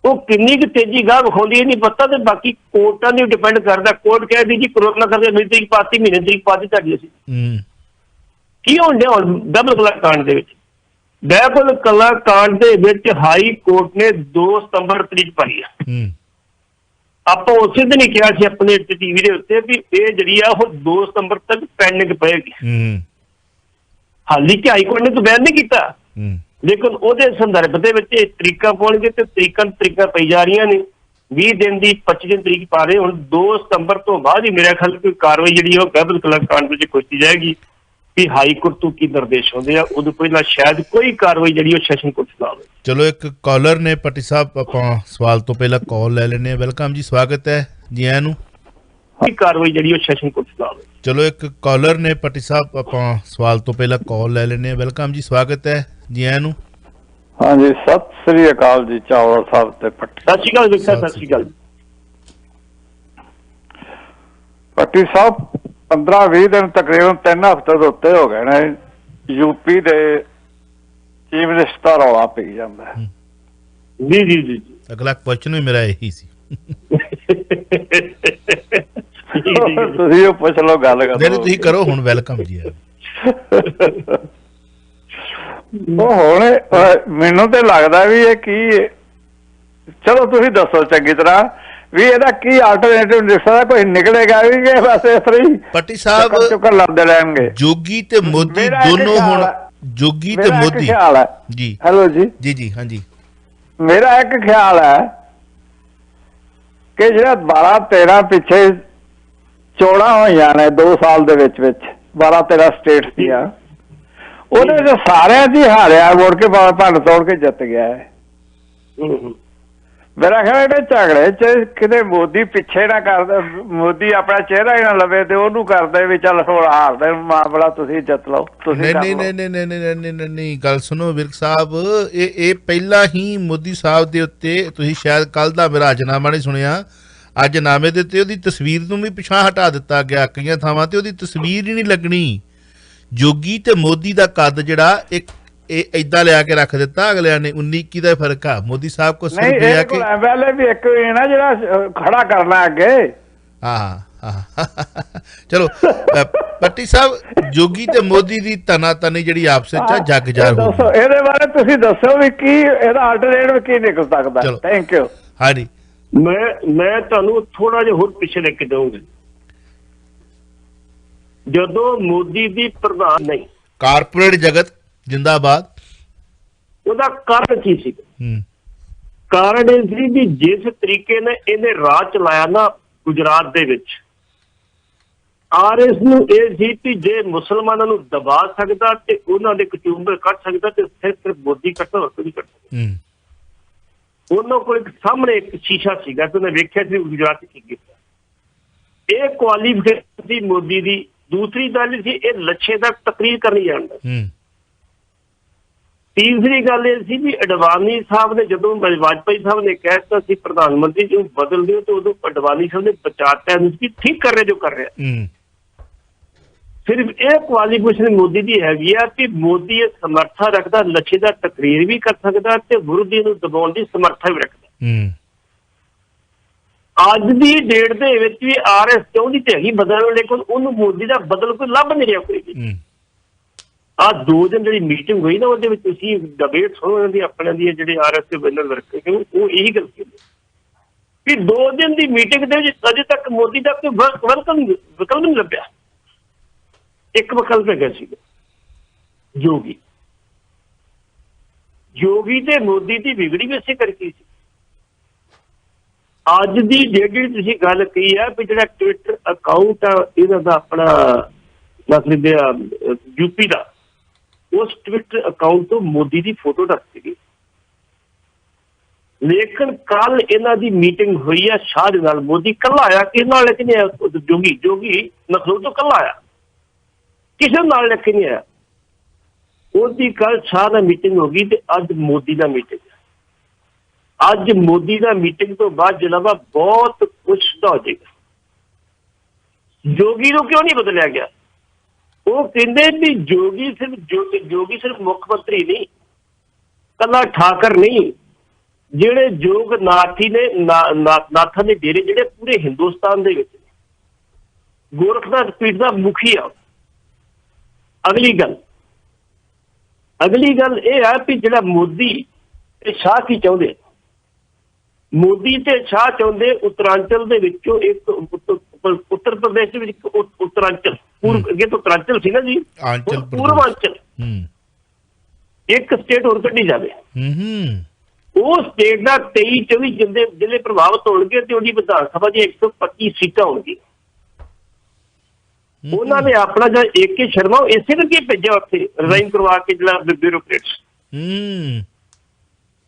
ਉਹ ਕਿੰਨੀ ਕੁ ਤੇਜ਼ੀ ਗਾਹ ਵਿਖਾਉਂਦੀ ਇਹ ਨਹੀਂ ਪਤਾ, ਤੇ ਬਾਕੀ ਕੋਰਟਾਂ ਦੀ ਡਿਪੈਂਡ ਕਰਦਾ। ਕੋਰਟ ਕਹਿ ਦੀ ਜੀ ਕਰੋਨਾ ਕਰਕੇ ਮਹੀਨੇ ਤਰੀਕ ਪਾਤੀ, ਮਹੀਨੇ ਤਰੀਕ ਪਾਤੀ ਤੁਹਾਡੀ ਅਸੀਂ ਕੀ ਹੋਣ ਡਿਆ ਹੁਣ ਡਬਲ ਕਲਾ ਕਾਂਡ ਦੇ ਵਿੱਚ। ਡਬਲ ਕਲਾ ਕਾਂਡ ਦੇ ਵਿੱਚ ਹਾਈ ਕੋਰਟ ਨੇ 2 ਸਤੰਬਰ ਤਰੀਕ ਪਾਈ ਆ। ਆਪਾਂ ਉਸੇ ਦਿਨ ਹੀ ਕਿਹਾ ਸੀ ਆਪਣੇ ਟੀਵੀ ਦੇ ਉੱਤੇ ਵੀ ਇਹ ਜਿਹੜੀ ਆ ਉਹ 2 ਸਤੰਬਰ ਤੱਕ ਪੈਂਡਿੰਗ ਪਏਗੀ। ਹਾਲੀ ਕਿ ਹਾਈ ਕੋਰਟ ਨੇ ਤਾਂ ਬਿਆਨ ਨਹੀਂ ਕੀਤਾ, ਲੇਕਿਨ ਉਹਦੇ ਸੰਦਰਭ ਦੇ ਵਿੱਚ ਇਹ ਤਰੀਕਾਂ ਪਾਉਣਗੇ ਤੇ ਤਰੀਕਾਂ ਪਈ ਜਾ ਰਹੀਆਂ ਨੇ। 20 ਦਿਨ ਦੀ 25 ਦਿਨ ਤਰੀਕ ਪਾ ਰਹੇ। ਹੁਣ 2 ਸਤੰਬਰ ਤੋਂ ਬਾਅਦ ਹੀ ਮੇਰਾ ਖਿਆਲ ਕੋਈ ਕਾਰਵਾਈ ਜਿਹੜੀ ਉਹ ਡਬਲ ਕਲਾ ਕਾਂਡ ਵਿੱਚ ਕੀਤੀ ਜਾਏਗੀ ਵੀ ਹਾਈ ਕੋਰਟ ਤੋਂ ਕੀ ਨਿਰਦੇਸ਼ ਹੁੰਦੇ ਆ। ਉਦੋਂ ਪਹਿਲਾਂ ਸ਼ਾਇਦ ਕੋਈ ਕਾਰਵਾਈ ਜਿਹੜੀ ਉਹ ਸੈਸ਼ਨ ਕੋਰਟ ਚ ਲਾਵੇ। ਚਲੋ ਇੱਕ ਕਾਲਰ ਨੇ ਪੱਟੀ ਸਾਹਿਬ, ਆਪਾਂ ਸਵਾਲ ਤੋਂ ਪਹਿਲਾਂ ਕਾਲ ਲੈ ਲੈਣੇ ਆ। ਵੈਲਕਮ ਜੀ, ਸਵਾਗਤ ਹੈ ਜੀ ਆਇਆਂ ਨੂੰ। ਕੋਈ ਕਾਰਵਾਈ ਜਿਹੜੀ ਉਹ ਸੈਸ਼ਨ ਕੋਰਟ ਚ ਲਾਵੇ। ਚਲੋ ਇੱਕ ਕਾਲਰ ਨੇ ਪੱਟੀ ਸਾਹਿਬ, ਆਪਾਂ ਸਵਾਲ ਤੋਂ ਪਹਿਲਾਂ ਕਾਲ ਲੈ ਲੈਣੇ ਆ। ਵੈਲਕਮ ਜੀ, ਸਵਾਗਤ ਹੈ ਜੀ ਆਇਆਂ ਨੂੰ। ਹਾਂਜੀ, ਸਤਿ ਸ੍ਰੀ ਅਕਾਲ ਜੀ ਚਾਵਲਾ ਸਾਹਿਬ ਤੇ ਪੱਟੀ। ਸਤਿ ਸ਼੍ਰੀ ਅਕਾਲ ਵਿਕਸਾ, ਸਤਿ ਸ਼੍ਰੀ ਅਕਾਲ ਪੱਟੀ ਸਾਹਿਬ। 15-20 ਦਿਨ ਤਕਰੀਬਨ 3 ਹਫ਼ਤੇ ਦੇ ਉੱਤੇ ਹੋ ਗਏ ਨੇ ਯੂਪੀ ਦੇ ਚੀਫ ਮਿਨਿਸਟਰ ਰੌਲਾ ਪਈ ਜਾਂਦਾ। ਜੀ ਜੀ ਜੀ ਅਗਲਾ ਕੁਐਸਚਨ ਵੀ ਮੇਰਾ ਇਹੀ ਸੀ। ਤੁਸੀਂ ਉਹ ਪੁੱਛ ਲਓ, ਗੱਲ ਕਰੋ। ਤੁਸੀਂ ਕਰੋ ਹੁਣ। ਵੈਲਕਮ ਜੀ। ਉਹ ਹੁਣ ਮੈਨੂੰ ਤੇ ਲੱਗਦਾ ਵੀ ਇਹ ਕੀ, ਚਲੋ ਤੁਸੀਂ ਦੱਸੋ ਚੰਗੀ ਤਰ੍ਹਾਂ ਵੀ ਇਹਦਾ ਕੀ ਆਲਟਰਨੇਟਿਵ ਨਿਕਲਦਾ, ਕੋਈ ਨਿਕਲੇਗਾ ਵੀ ਕਿ ਬਸ ਇਸ ਤਰ੍ਹਾਂ ਹੀ ਪੱਟੀ ਸਾਹਿਬ ਚੁੱਕਰ ਲੜਦੇ ਰਹਿਣਗੇ? ਜੋਗੀ ਤੇ ਮੋਦੀ ਦੋਨੋਂ ਹੁਣ, ਜੋਗੀ ਤੇ ਮੋਦੀ ਖਿਆਲ ਹੈ ਜੀ। ਹੈਲੋ ਜੀ। ਜੀ ਜੀ ਹਾਂਜੀ। ਮੇਰਾ ਇੱਕ ਖਿਆਲ ਹੈ ਕਿ ਜਿਹੜਾ 12-13 ਪਿੱਛੇ ਚੋਣਾਂ ਹੋਈਆਂ ਨੇ 2 ਸਾਲ ਦੇ ਵਿੱਚ 12-13 ਸਟੇਟਸ ਦੀਆਂ, ਉਹਦੇ ਵਿੱਚ ਸਾਰਿਆਂ ਦੀ ਹਾਰਿਆ, ਮੁੜ ਕੇ ਭੰਨ ਤੋੜ ਕੇ ਜਿੱਤ ਗਿਆ ਹੈ। ਮੇਰਾ ਖਿਆਲ ਇਹਦੇ ਝਗੜੇ ਚ ਕਿਤੇ ਮੋਦੀ ਪਿੱਛੇ ਨਾ ਕਰਦਾ, ਮੋਦੀ ਆਪਣਾ ਚਿਹਰਾ ਹੀ ਨਾ ਲਵੇ ਤੇ ਉਹਨੂੰ ਕਰਦੇ ਵੀ ਚੱਲ ਹੁਣ ਹਾਰਦੇ ਮਾਮਲਾ ਤੁਸੀਂ ਜਿੱਤ ਲਓ। ਤੁਸੀਂ ਨਹੀਂ ਗੱਲ ਸੁਣੋ ਵਿਰਕ ਸਾਹਿਬ, ਇਹ ਪਹਿਲਾਂ ਹੀ ਮੋਦੀ ਸਾਹਿਬ ਦੇ ਉੱਤੇ, ਤੁਸੀਂ ਸ਼ਾਇਦ ਕੱਲ ਦਾ ਮੇਰਾ ਅਜਨਾਮਾ ਨਹੀਂ ਸੁਣਿਆ, ਅਜਨਾਮੇ ਦੇ ਉੱਤੇ ਉਹਦੀ ਤਸਵੀਰ ਨੂੰ ਵੀ ਪਿਛਾਂਹ ਹਟਾ ਦਿੱਤਾ ਗਿਆ। ਕਈਆਂ ਥਾਵਾਂ ਤੇ ਉਹਦੀ ਤਸਵੀਰ ਹੀ ਨਹੀਂ ਲੱਗਣੀ। ਜੋਗੀ ਤੇ ਮੋਦੀ ਦਾ ਕੱਦ ਜਿਹੜਾ ਇੱਕ ਇਹ ਏਦਾਂ ਲਿਆ ਕੇ ਰੱਖ ਦਿੱਤਾ ਅਗਲਿਆਂ ਨੇ। 19-21 ਦਾ ਫਰਕ ਆ। ਮੋਦੀ ਸਾਹਿਬ ਕੋ ਸਿਰਫ ਇਹ ਆ ਕਿ ਪਹਿਲੇ ਵੀ ਇੱਕ ਨਾ ਜਿਹੜਾ ਖੜਾ ਕਰਨਾ ਅੱਗੇ। ਹਾਂ ਚਲੋ ਪੱਟੀ ਸਾਹਿਬ, ਜੋਗੀ ਤੇ ਮੋਦੀ ਦੀ ਤਨਾਤਨੀ ਜਿਹੜੀ ਆਪਸ ਵਿੱਚ ਆ ਜੱਗ ਜ਼ਾਹਰ ਹੋ ਗਈ। ਇਹਦੇ ਬਾਰੇ ਤੁਸੀਂ ਦੱਸੋ ਵੀ ਕੀ ਇਹਦਾ ਆਲਟਰਨੇਟਿਵ ਕੀ ਨਿਕਲ ਸਕਦਾ? Thank you. ਹਾਂਜੀ, ਮੈਂ ਤੁਹਾਨੂੰ ਥੋੜਾ ਜਿਹਾ ਹੋਰ ਪਿੱਛੇ ਲੈ ਕੇ ਜਾਊਂਗਾ। ਜਦੋਂ ਮੋਦੀ ਦੀ ਪ੍ਰਧਾਨ ਨਹੀਂ, ਕਾਰਪੋਰੇਟ ਜਗਤ ਜਿੰਦਾਬਾਦ। ਉਹਦਾ ਕਾਰਨ ਕੀ ਸੀ? ਹੂੰ ਕਾਰਨ ਇਹ ਸੀ ਵੀ ਜਿਸ ਤਰੀਕੇ ਨਾਲ ਇਹਨੇ ਰਾਜ ਚਲਾਇਆ ਨਾ ਗੁਜਰਾਤ ਦੇ ਵਿੱਚ, ਆਰਐਸ ਨੂੰ ਇਹ ਸੀ ਕਿ ਜੇ ਮੁਸਲਮਾਨਾਂ ਨੂੰ ਦਬਾ ਸਕਦਾ ਤੇ ਉਹਨਾਂ ਦੇ ਕਚੂੰਬਰ ਕੱਢ ਸਕਦਾ ਤੇ ਸਿਰਫ ਮੋਦੀ ਕੱਢਦਾ, ਹੋਰ ਕੋਈ ਨਹੀਂ ਕੱਢ ਸਕਦਾ। ਉਹਨਾਂ ਕੋਲ ਇੱਕ ਸਾਹਮਣੇ ਇੱਕ ਸ਼ੀਸ਼ਾ ਸੀਗਾ ਤੇ ਉਹਨੇ ਵੇਖਿਆ ਸੀ ਗੁਜਰਾਤ 'ਚ ਕੀ ਕੀਤਾ। ਇਹ ਕੁਆਲੀਫਿਕੇਸ਼ਨ ਸੀ ਮੋਦੀ ਦੀ। ਦੂਸਰੀ ਗੱਲ ਸੀ ਇਹ ਲੱਛੇ ਦਾ ਤਕਰੀਰ ਕਰਨੀ ਜਾਣਦਾ। ਤੀਸਰੀ ਗੱਲ ਇਹ ਸੀ ਵੀ ਅਡਵਾਨੀ ਸਾਹਿਬ ਨੇ ਜਦੋਂ ਵਾਜਪਾਈ ਸਾਹਿਬ ਨੇ ਕਹਿ ਦਿੱਤਾ ਸੀ ਪ੍ਰਧਾਨ ਮੰਤਰੀ ਜੀ ਬਦਲ ਦਿਓ, ਤੇ ਉਦੋਂ ਅਡਵਾਨੀ ਸਾਹਿਬ ਨੇ ਬਚਾਤਾ ਕਿ ਠੀਕ ਕਰ ਰਿਹਾ ਜੋ ਕਰ ਰਿਹਾ। ਸਿਰਫ ਇਹ ਕੁਆਲੀਫਿਕੇਸ਼ਨ ਮੋਦੀ ਦੀ ਹੈਗੀ ਆ ਕਿ ਮੋਦੀ ਇਹ ਸਮਰੱਥਾ ਰੱਖਦਾ, ਲੱਛੇ ਦਾ ਤਕਰੀਰ ਵੀ ਕਰ ਸਕਦਾ ਤੇ ਵਿਰੋਧੀ ਨੂੰ ਦਬਾਉਣ ਦੀ ਸਮਰੱਥਾ ਵੀ ਰੱਖਦਾ। ਅੱਜ ਦੀ ਡੇਟ ਦੇ ਵਿੱਚ ਵੀ ਆਰਐਸ ਚਾਹੁੰਦੀ ਤੇ ਹੈਗੀ ਬਦਲਣ, ਲੇਕਿਨ ਉਹਨੂੰ ਮੋਦੀ ਦਾ ਬਦਲ ਕੋਈ ਲੱਭ ਨਹੀਂ ਰਿਹਾ ਕੋਈ ਵੀ। ਆਹ 2 ਦਿਨ ਜਿਹੜੀ ਮੀਟਿੰਗ ਹੋਈ ਨਾ ਉਹਦੇ ਵਿੱਚ ਤੁਸੀਂ ਡਿਬੇਟ ਸੁਣੋ ਇਹਨਾਂ ਦੀ ਆਪਣਿਆਂ ਦੀ ਜਿਹੜੇ ਆਰਐਸ ਦੇ ਬੰਨਰ ਵਰਕ, ਉਹ ਇਹੀ ਗੱਲ ਕਹਿੰਦੇ ਕਿ 2 ਦਿਨ ਦੀ ਮੀਟਿੰਗ ਦੇ ਵਿੱਚ ਅਜੇ ਤੱਕ ਮੋਦੀ ਦਾ ਕੋਈ ਵਿਕਲਪ ਨਹੀਂ ਲੱਭਿਆ। ਇੱਕ ਵਿਕਲਪ ਹੈਗਾ ਸੀਗਾ ਯੋਗੀ ਤੇ ਮੋਦੀ ਦੀ ਵਿਗੜੀ ਵੀ ਇਸੇ ਕਰਕੇ ਸੀ। ਅੱਜ ਦੀ ਜਿਹੜੀ ਤੁਸੀਂ ਗੱਲ ਕਹੀ ਆ ਵੀ ਜਿਹੜਾ ਟਵਿੱਟਰ ਅਕਾਊਂਟ ਆ ਇਹਨਾਂ ਦਾ ਆਪਣਾ ਮਤਲਬ ਯੂਪੀ ਦਾ, ਉਸ ਟਵਿੱਟਰ ਅਕਾਊਂਟ ਤੋਂ ਮੋਦੀ ਦੀ ਫੋਟੋ ਰੱਖ ਸੀਗੀ। ਲੇਕਿਨ ਕੱਲ ਇਹਨਾਂ ਦੀ ਮੀਟਿੰਗ ਹੋਈ ਆ ਸ਼ਾਹ ਦੇ ਨਾਲ, ਮੋਦੀ ਇਕੱਲਾ ਆਇਆ, ਕਿਸੇ ਨਾਲ ਲੈ ਕੇ ਨਹੀਂ ਆਇਆ। ਜੋਗੀ ਨਖਰੂ ਤੋਂ ਇਕੱਲਾ ਆਇਆ, ਕਿਸੇ ਨਾਲ ਲੈ ਕੇ ਨਹੀਂ ਆਇਆ। ਉਹਦੀ ਕੱਲ ਸ਼ਾਹ ਨਾਲ ਮੀਟਿੰਗ ਹੋ ਗਈ ਤੇ ਅੱਜ ਮੋਦੀ ਨਾਲ ਮੀਟਿੰਗ। ਅੱਜ ਮੋਦੀ ਦਾ ਮੀਟਿੰਗ ਤੋਂ ਬਾਅਦ ਜਿਹੜਾ ਵਾ ਬਹੁਤ ਕੁਛ ਹੋ ਜਾਏਗਾ। ਜੋਗੀ ਨੂੰ ਕਿਉਂ ਨਹੀਂ ਬਦਲਿਆ ਗਿਆ? ਉਹ ਕਹਿੰਦੇ ਵੀ ਜੋਗੀ ਸਿਰਫ ਮੁੱਖ ਮੰਤਰੀ ਨਹੀਂ, ਕੱਲਾ ਠਾਕਰ ਨਹੀਂ, ਜਿਹੜੇ ਜੋਗਨਾਥੀ ਨੇ ਨਾਥਾਂ ਦੇ ਡੇਰੇ ਜਿਹੜੇ ਪੂਰੇ ਹਿੰਦੁਸਤਾਨ ਦੇ ਵਿੱਚ, ਗੋਰਖਨਾਥ ਪੀਠ ਦਾ ਮੁਖੀ ਆ। ਅਗਲੀ ਗੱਲ ਇਹ ਹੈ ਵੀ ਜਿਹੜਾ ਮੋਦੀ ਤੇ ਸ਼ਾਹ ਕੀ ਚਾਹੁੰਦੇ, ਮੋਦੀ ਤੇ ਸ਼ਾਹ ਚਾਹੁੰਦੇ ਉੱਤਰਾਂਚਲ ਦੇ ਵਿੱਚੋਂ ਇੱਕ ਉੱਤਰ ਪ੍ਰਦੇਸ਼ ਦੇ ਵਿੱਚ ਉੱਤਰਾਂਚਲ, ਅੱਗੇ ਤੋਂ ਉੱਤਰਾਂਚਲ ਸੀ ਨਾ ਜੀ, ਪੂਰਵਾਂਚਲ, ਇੱਕ ਸਟੇਟ ਹੋਰ ਕੱਢੀ ਜਾਵੇ। ਉਹ ਸਟੇਟ ਦਾ 23-24 ਜ਼ਿਲ੍ਹੇ ਪ੍ਰਭਾਵਿਤ ਹੋਣਗੇ ਤੇ ਉਹਦੀ ਵਿਧਾਨ ਸਭਾ ਦੀਆਂ 125 ਸੀਟਾਂ ਹੋਣਗੀਆਂ। ਉਹਨਾਂ ਨੇ ਆਪਣਾ ਜਿਹੜਾ AK ਸ਼ਰਮਾ ਉਹ ਇਸੇ ਕਰਕੇ ਭੇਜਿਆ ਉੱਥੇ ਰਿਜ਼ਾਈਨ ਕਰਵਾ ਕੇ, ਜਿਹੜਾ ਬਿਊਰੋਕਰੇਟਸ।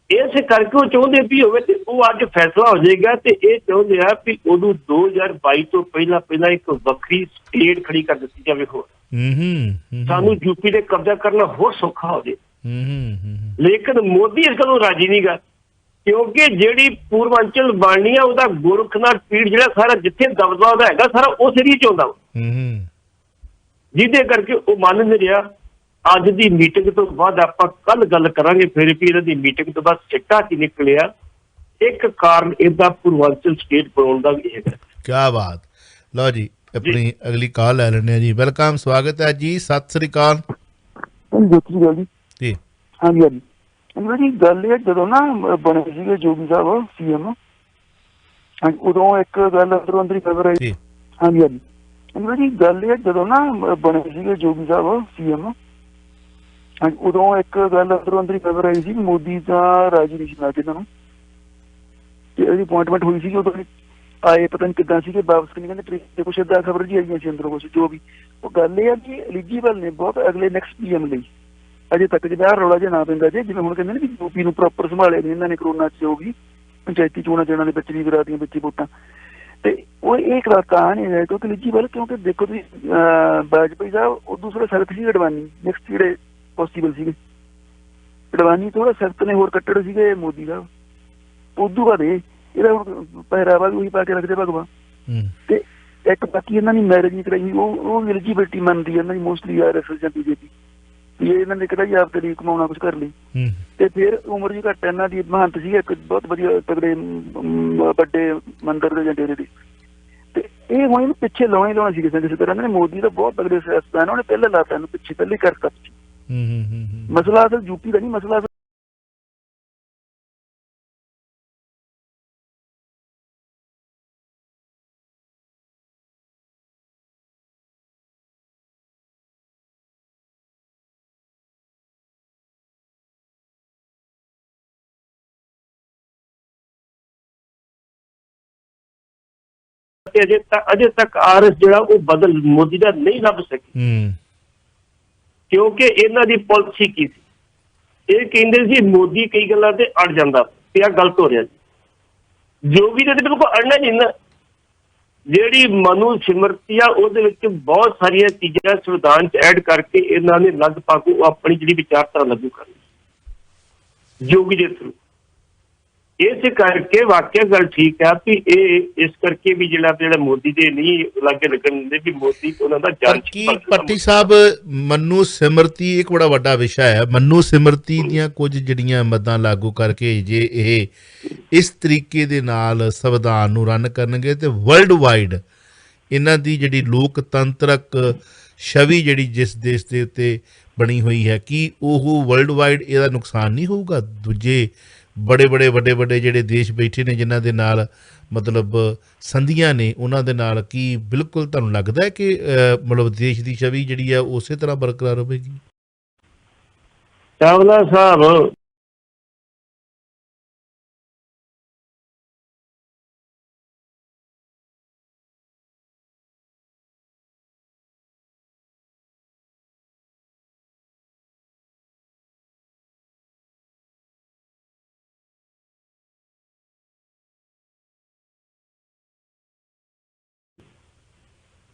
ਇਸ ਕਰਕੇ ਉਹ ਚਾਹੁੰਦੇ ਵੀ ਹੋਵੇ ਤੇ ਉਹ ਅੱਜ ਫੈਸਲਾ ਹੋ ਜਾਏਗਾ। ਤੇ ਇਹ ਚਾਹੁੰਦੇ ਆ ਵੀ ਉਦੋਂ 2022 ਤੋਂ ਪਹਿਲਾਂ ਇੱਕ ਵੱਖਰੀ ਸਟੇਟ ਖੜੀ ਕਰ ਦਿੱਤੀ ਜਾਵੇ, ਹੋਰ ਸਾਨੂੰ ਯੂਪੀ ਤੇ ਕਬਜ਼ਾ ਕਰਨਾ ਹੋਰ ਸੌਖਾ ਹੋ ਜਾਏ। ਲੇਕਿਨ ਮੋਦੀ ਇਸ ਗੱਲੋਂ ਰਾਜੀ ਨਹੀਂ ਗਾ, ਕਿਉਂਕਿ ਜਿਹੜੀ ਪੂਰਵਾਂਚਲ ਬਣਨੀ ਆ ਉਹਦਾ ਗੋਰਖਨਾਥ ਪੀੜ ਜਿਹੜਾ ਸਾਰਾ ਜਿੱਥੇ ਦਬਦਬਾ ਉਹਦਾ ਹੈਗਾ ਸਾਰਾ ਉਸ ਏਰੀਏ ਚ ਆਉਂਦਾ, ਜਿਹਦੇ ਕਰਕੇ ਉਹ ਮੰਨ ਨਹੀਂ ਰਿਹਾ। ਅੱਜ ਦੀ ਮੀਟਿੰਗ ਤੋਂ ਬਾਅਦ ਆਪਾਂ ਕੱਲ ਗੱਲ ਕਰਾਂਗੇ ਫਿਰ ਵੀ ਇਹਨਾਂ ਦੀ ਮੀਟਿੰਗ ਤੋਂ ਬਾਅਦ ਸਿੱਟਾ ਕੀ ਨਿਕਲਿਆ। ਇੱਕ ਕਾਰਨ ਇਹਦਾ ਪੂਰਵਾਂਚਲ ਸਟੇਟ ਬਣਾਉਣ ਦਾ ਵੀ ਹੈਗਾ। ਕਿਆ ਬਾਤ। ਲਓ ਜੀ ਆਪਣੀ ਅਗਲੀ ਕਾਲ ਲੈ ਲੈਂਦੇ ਹਾਂ ਜੀ। ਵੈਲਕਮ, ਸਵਾਗਤ ਹੈ ਜੀ, ਸਤਿ ਸ੍ਰੀ ਅਕਾਲ ਜੀ। ਹਾਂਜੀ ਜੀ, ਗੱਲ ਇਹ ਜਦੋਂ ਨਾ ਬਣੇ ਸੀਗੇ ਜੋਗੀ ਸਾਹਿਬ CM, ਉਦੋਂ ਇੱਕ ਗੱਲ ਅੰਦਰੋਂ ਅੰਦਰ ਹੀ ਖਬਰ ਆਈ। ਹਾਂਜੀ ਜੀ, ਗੱਲ ਇਹ ਜਦੋਂ ਨਾ ਬਣੇ ਸੀਗੇ ਜੋਗੀ ਸਾਹਿਬ CM, ਉਦੋਂ ਇੱਕ ਗੱਲ ਅੰਦਰੋਂ ਅੰਦਰ ਹੀ ਖਬਰ ਆਈ ਸੀ, ਮੋਦੀ ਤਾਂ ਰਾਜੀ ਨਹੀਂ ਸੀ ਨਾਲ ਇਹਨਾਂ ਨੂੰ, ਤੇ ਇਹਦੀ ਅਪੁਆਇੰਟਮੈਂਟ ਹੋਈ ਸੀ। ਉਦੋਂ ਆਏ ਪਤਾ ਨਹੀਂ ਕਿੱਦਾਂ ਸੀਗੇ ਵਾਪਸ, ਨਹੀਂ ਕਹਿੰਦੇ ਟ੍ਰੇਨ ਤੇ ਕੁਛ ਏਦਾਂ ਖਬਰ ਜੀ ਆਈਆਂ ਸੀ ਅੰਦਰੋਂ ਕੁਛ ਜੋ ਵੀ। ਉਹ ਗੱਲ ਇਹ ਆ ਕਿ ਐਲੀਜੀਬਲ ਨੇ ਬਹੁਤ ਅਗਲੇ ਨੈਕਸਟ PM ਲਈ। ਅਜੇ ਤੱਕ ਜਿਹੜਾ ਰੌਲਾ ਜਿਹਾ ਨਾ ਪੈਂਦਾ ਜੇ, ਜਿਵੇਂ ਹੁਣ ਕਹਿੰਦੇ ਨੇ ਵੀ UP ਨੂੰ ਪ੍ਰੋਪਰ ਸੰਭਾਲਿਆ ਨਹੀਂ ਇਹਨਾਂ ਨੇ ਕਰੋਨਾ 'ਚ, ਜੋ ਵੀ ਪੰਚਾਇਤੀ ਚੋਣਾਂ ਜਿਹਨਾਂ ਦੇ ਵਿੱਚ ਵੀ ਕਰਾਤੀਆਂ, ਵਿੱਚ ਵੋਟਾਂ, ਤੇ ਉਹ ਇਹ ਕਹਾ ਨਹੀਂ ਹੈ ਕਿਉਂਕਿ ਐਲੀਜੀਬਲ। ਕਿਉਂਕਿ ਦੇਖੋ ਤੁਸੀਂ ਵਾਜਪਾਈ ਸਾਹਿਬ ਉਹ ਦੂਸਰਾ ਸਖਤ ਸੀ, ਅਡਵਾਨੀ ਨੈਕਸਟ ਜਿਹੜੇ ਪੋਸੀਬਲ ਸੀਗੇ। ਅਡਵਾਨੀ ਥੋੜਾ ਸਖਤ ਨੇ, ਹੋਰ ਕੱਟੜ ਸੀਗੇ ਮੋਦੀ ਸਾਹਿਬ। ਉਦੋਂ ਬਾਅਦ ਇਹਦਾ ਹੁਣ ਪਹਿਰਾਵਾ ਵੀ ਉਹੀ ਪਾ ਕੇ ਰੱਖਦੇ ਭਗਵਾ। ਤੇ ਇੱਕ ਬਾਕੀ ਇਹਨਾਂ ਦੀ ਮੈਰਿਜ ਨਹੀਂ ਕਰਾਈ, ਉਹ ਐਲੀਜੀਬਿਲਿਟੀ ਮੰਨਦੀ ਇਹਨਾਂ ਦੀ ਮੋਸਟਲੀ RSS ਜਾਂ BJP, ਵੀ ਇਹਨਾਂ ਨੇ ਕਿਹੜਾ ਜੀ ਆਪ ਤੇ ਕਮਾਉਣਾ ਕੁਛ ਕਰ ਲਈ। ਤੇ ਫਿਰ ਉਮਰ ਵੀ ਘੱਟ ਇਹਨਾਂ ਦੀ। ਮਹੰਤ ਸੀ ਇੱਕ ਬਹੁਤ ਵਧੀਆ ਤਗੜੇ ਵੱਡੇ ਮੰਦਿਰ ਦੇ ਜਾਂ ਡੇਰੇ ਦੇ, ਤੇ ਇਹ ਹੁਣ ਇਹਨੂੰ ਪਿੱਛੇ ਲਾਉਣਾ ਹੀ ਲਾਉਣਾ ਸੀ ਕਿਸੇ ਤਰ੍ਹਾਂ। ਇਹਨਾਂ ਨੇ ਮੋਦੀ ਦਾ ਬਹੁਤ ਤਗੜੇ ਸਿਆਸਤਦਾਨ, ਉਹਨੇ ਪਹਿਲਾਂ ਲਾਤਾ ਇਹਨੂੰ ਪਿੱਛੇ, ਪਹਿਲੇ ਕਰਤਾ। ਮਸਲਾ ਅਸਲ UP ਦਾ ਨਹੀਂ, ਮਸਲਾ ਤੇ ਅਜੇ ਤੱਕ ਆਰਐਸ ਜਿਹੜਾ ਉਹ ਬਦਲ ਮੋਦੀ ਦਾ ਨਹੀਂ ਲੱਭ ਸਕੀ, ਕਿਉਂਕਿ ਇਹਨਾਂ ਦੀ ਪਾਲਿਸੀ ਕੀ ਸੀ? ਇਹ ਕਹਿੰਦੇ ਸੀ ਮੋਦੀ ਕਈ ਗੱਲਾਂ ਤੇ ਅੜ ਜਾਂਦਾ ਤੇ ਆ ਗਲਤ ਹੋ ਰਿਹਾ ਜੀ। ਜੋਗੀ ਦੇ ਬਿਲਕੁਲ ਅੜਨਾ ਨਹੀਂ ਨਾ। ਜਿਹੜੀ ਮਨੂ ਸਿਮਰਤੀ ਆ ਉਹਦੇ ਵਿੱਚ ਬਹੁਤ ਸਾਰੀਆਂ ਚੀਜ਼ਾਂ ਸੰਵਿਧਾਨ 'ਚ ਐਡ ਕਰਕੇ ਇਹਨਾਂ ਨੇ ਲਗਭਗ ਉਹ ਆਪਣੀ ਜਿਹੜੀ ਵਿਚਾਰਧਾਰਾ ਲਾਗੂ ਕਰਨੀ ਜੋਗੀ ਦੇ ਥਰੂ। ਇਸ ਕਰਕੇ ਵਾਕਿਆ ਗੱਲ ਠੀਕ ਆ ਵੀ ਇਹ ਇਸ ਕਰਕੇ ਵੀ ਜਿਹੜਾ ਮੋਦੀ ਦੇ ਨਹੀਂ ਲਾਗੇ ਲੱਗਣ ਦਿੰਦੇ ਵੀ ਮੋਦੀ ਉਹਨਾਂ ਦਾ ਜਾਨ ਕੀ ਭੱਟੀ ਸਾਹਿਬ ਮਨੂ ਸਿਮਰਤੀ ਇੱਕ ਬੜਾ ਵੱਡਾ ਵਿਸ਼ਾ ਹੈ। ਮਨੂ ਸਿਮਰਤੀ ਦੀਆਂ ਕੁਝ ਜਿਹੜੀਆਂ ਮੱਦਾਂ ਲਾਗੂ ਕਰਕੇ ਜੇ ਇਹ ਇਸ ਤਰੀਕੇ ਦੇ ਨਾਲ ਸੰਵਿਧਾਨ ਨੂੰ ਰਨ ਕਰਨਗੇ ਤੇ ਵਰਲਡ ਵਾਈਡ ਇਹਨਾਂ ਦੀ ਜਿਹੜੀ ਲੋਕਤੰਤਰਕ ਛਵੀ ਜਿਹੜੀ ਜਿਸ ਦੇਸ਼ ਦੇ ਉੱਤੇ ਬਣੀ ਹੋਈ ਹੈ, ਕੀ ਉਹ ਵਰਲਡ ਵਾਈਡ ਇਹਦਾ ਨੁਕਸਾਨ ਨਹੀਂ ਹੋਊਗਾ? ਦੂਜੇ ਵੱਡੇ ਜਿਹੜੇ ਦੇਸ਼ ਬੈਠੇ ਨੇ ਜਿਨ੍ਹਾਂ ਦੇ ਨਾਲ ਮਤਲਬ ਸੰਧੀਆਂ ਨੇ ਉਹਨਾਂ ਦੇ ਨਾਲ ਕੀ ਬਿਲਕੁਲ ਤੁਹਾਨੂੰ ਲੱਗਦਾ ਹੈ ਕਿ ਮਤਲਬ ਦੇਸ਼ ਦੀ ਛਵੀ ਜਿਹੜੀ ਆ ਉਸੇ ਤਰ੍ਹਾਂ ਬਰਕਰਾਰ ਹੋਵੇਗੀ? ਚਾਵਲਾ ਸਾਹਿਬ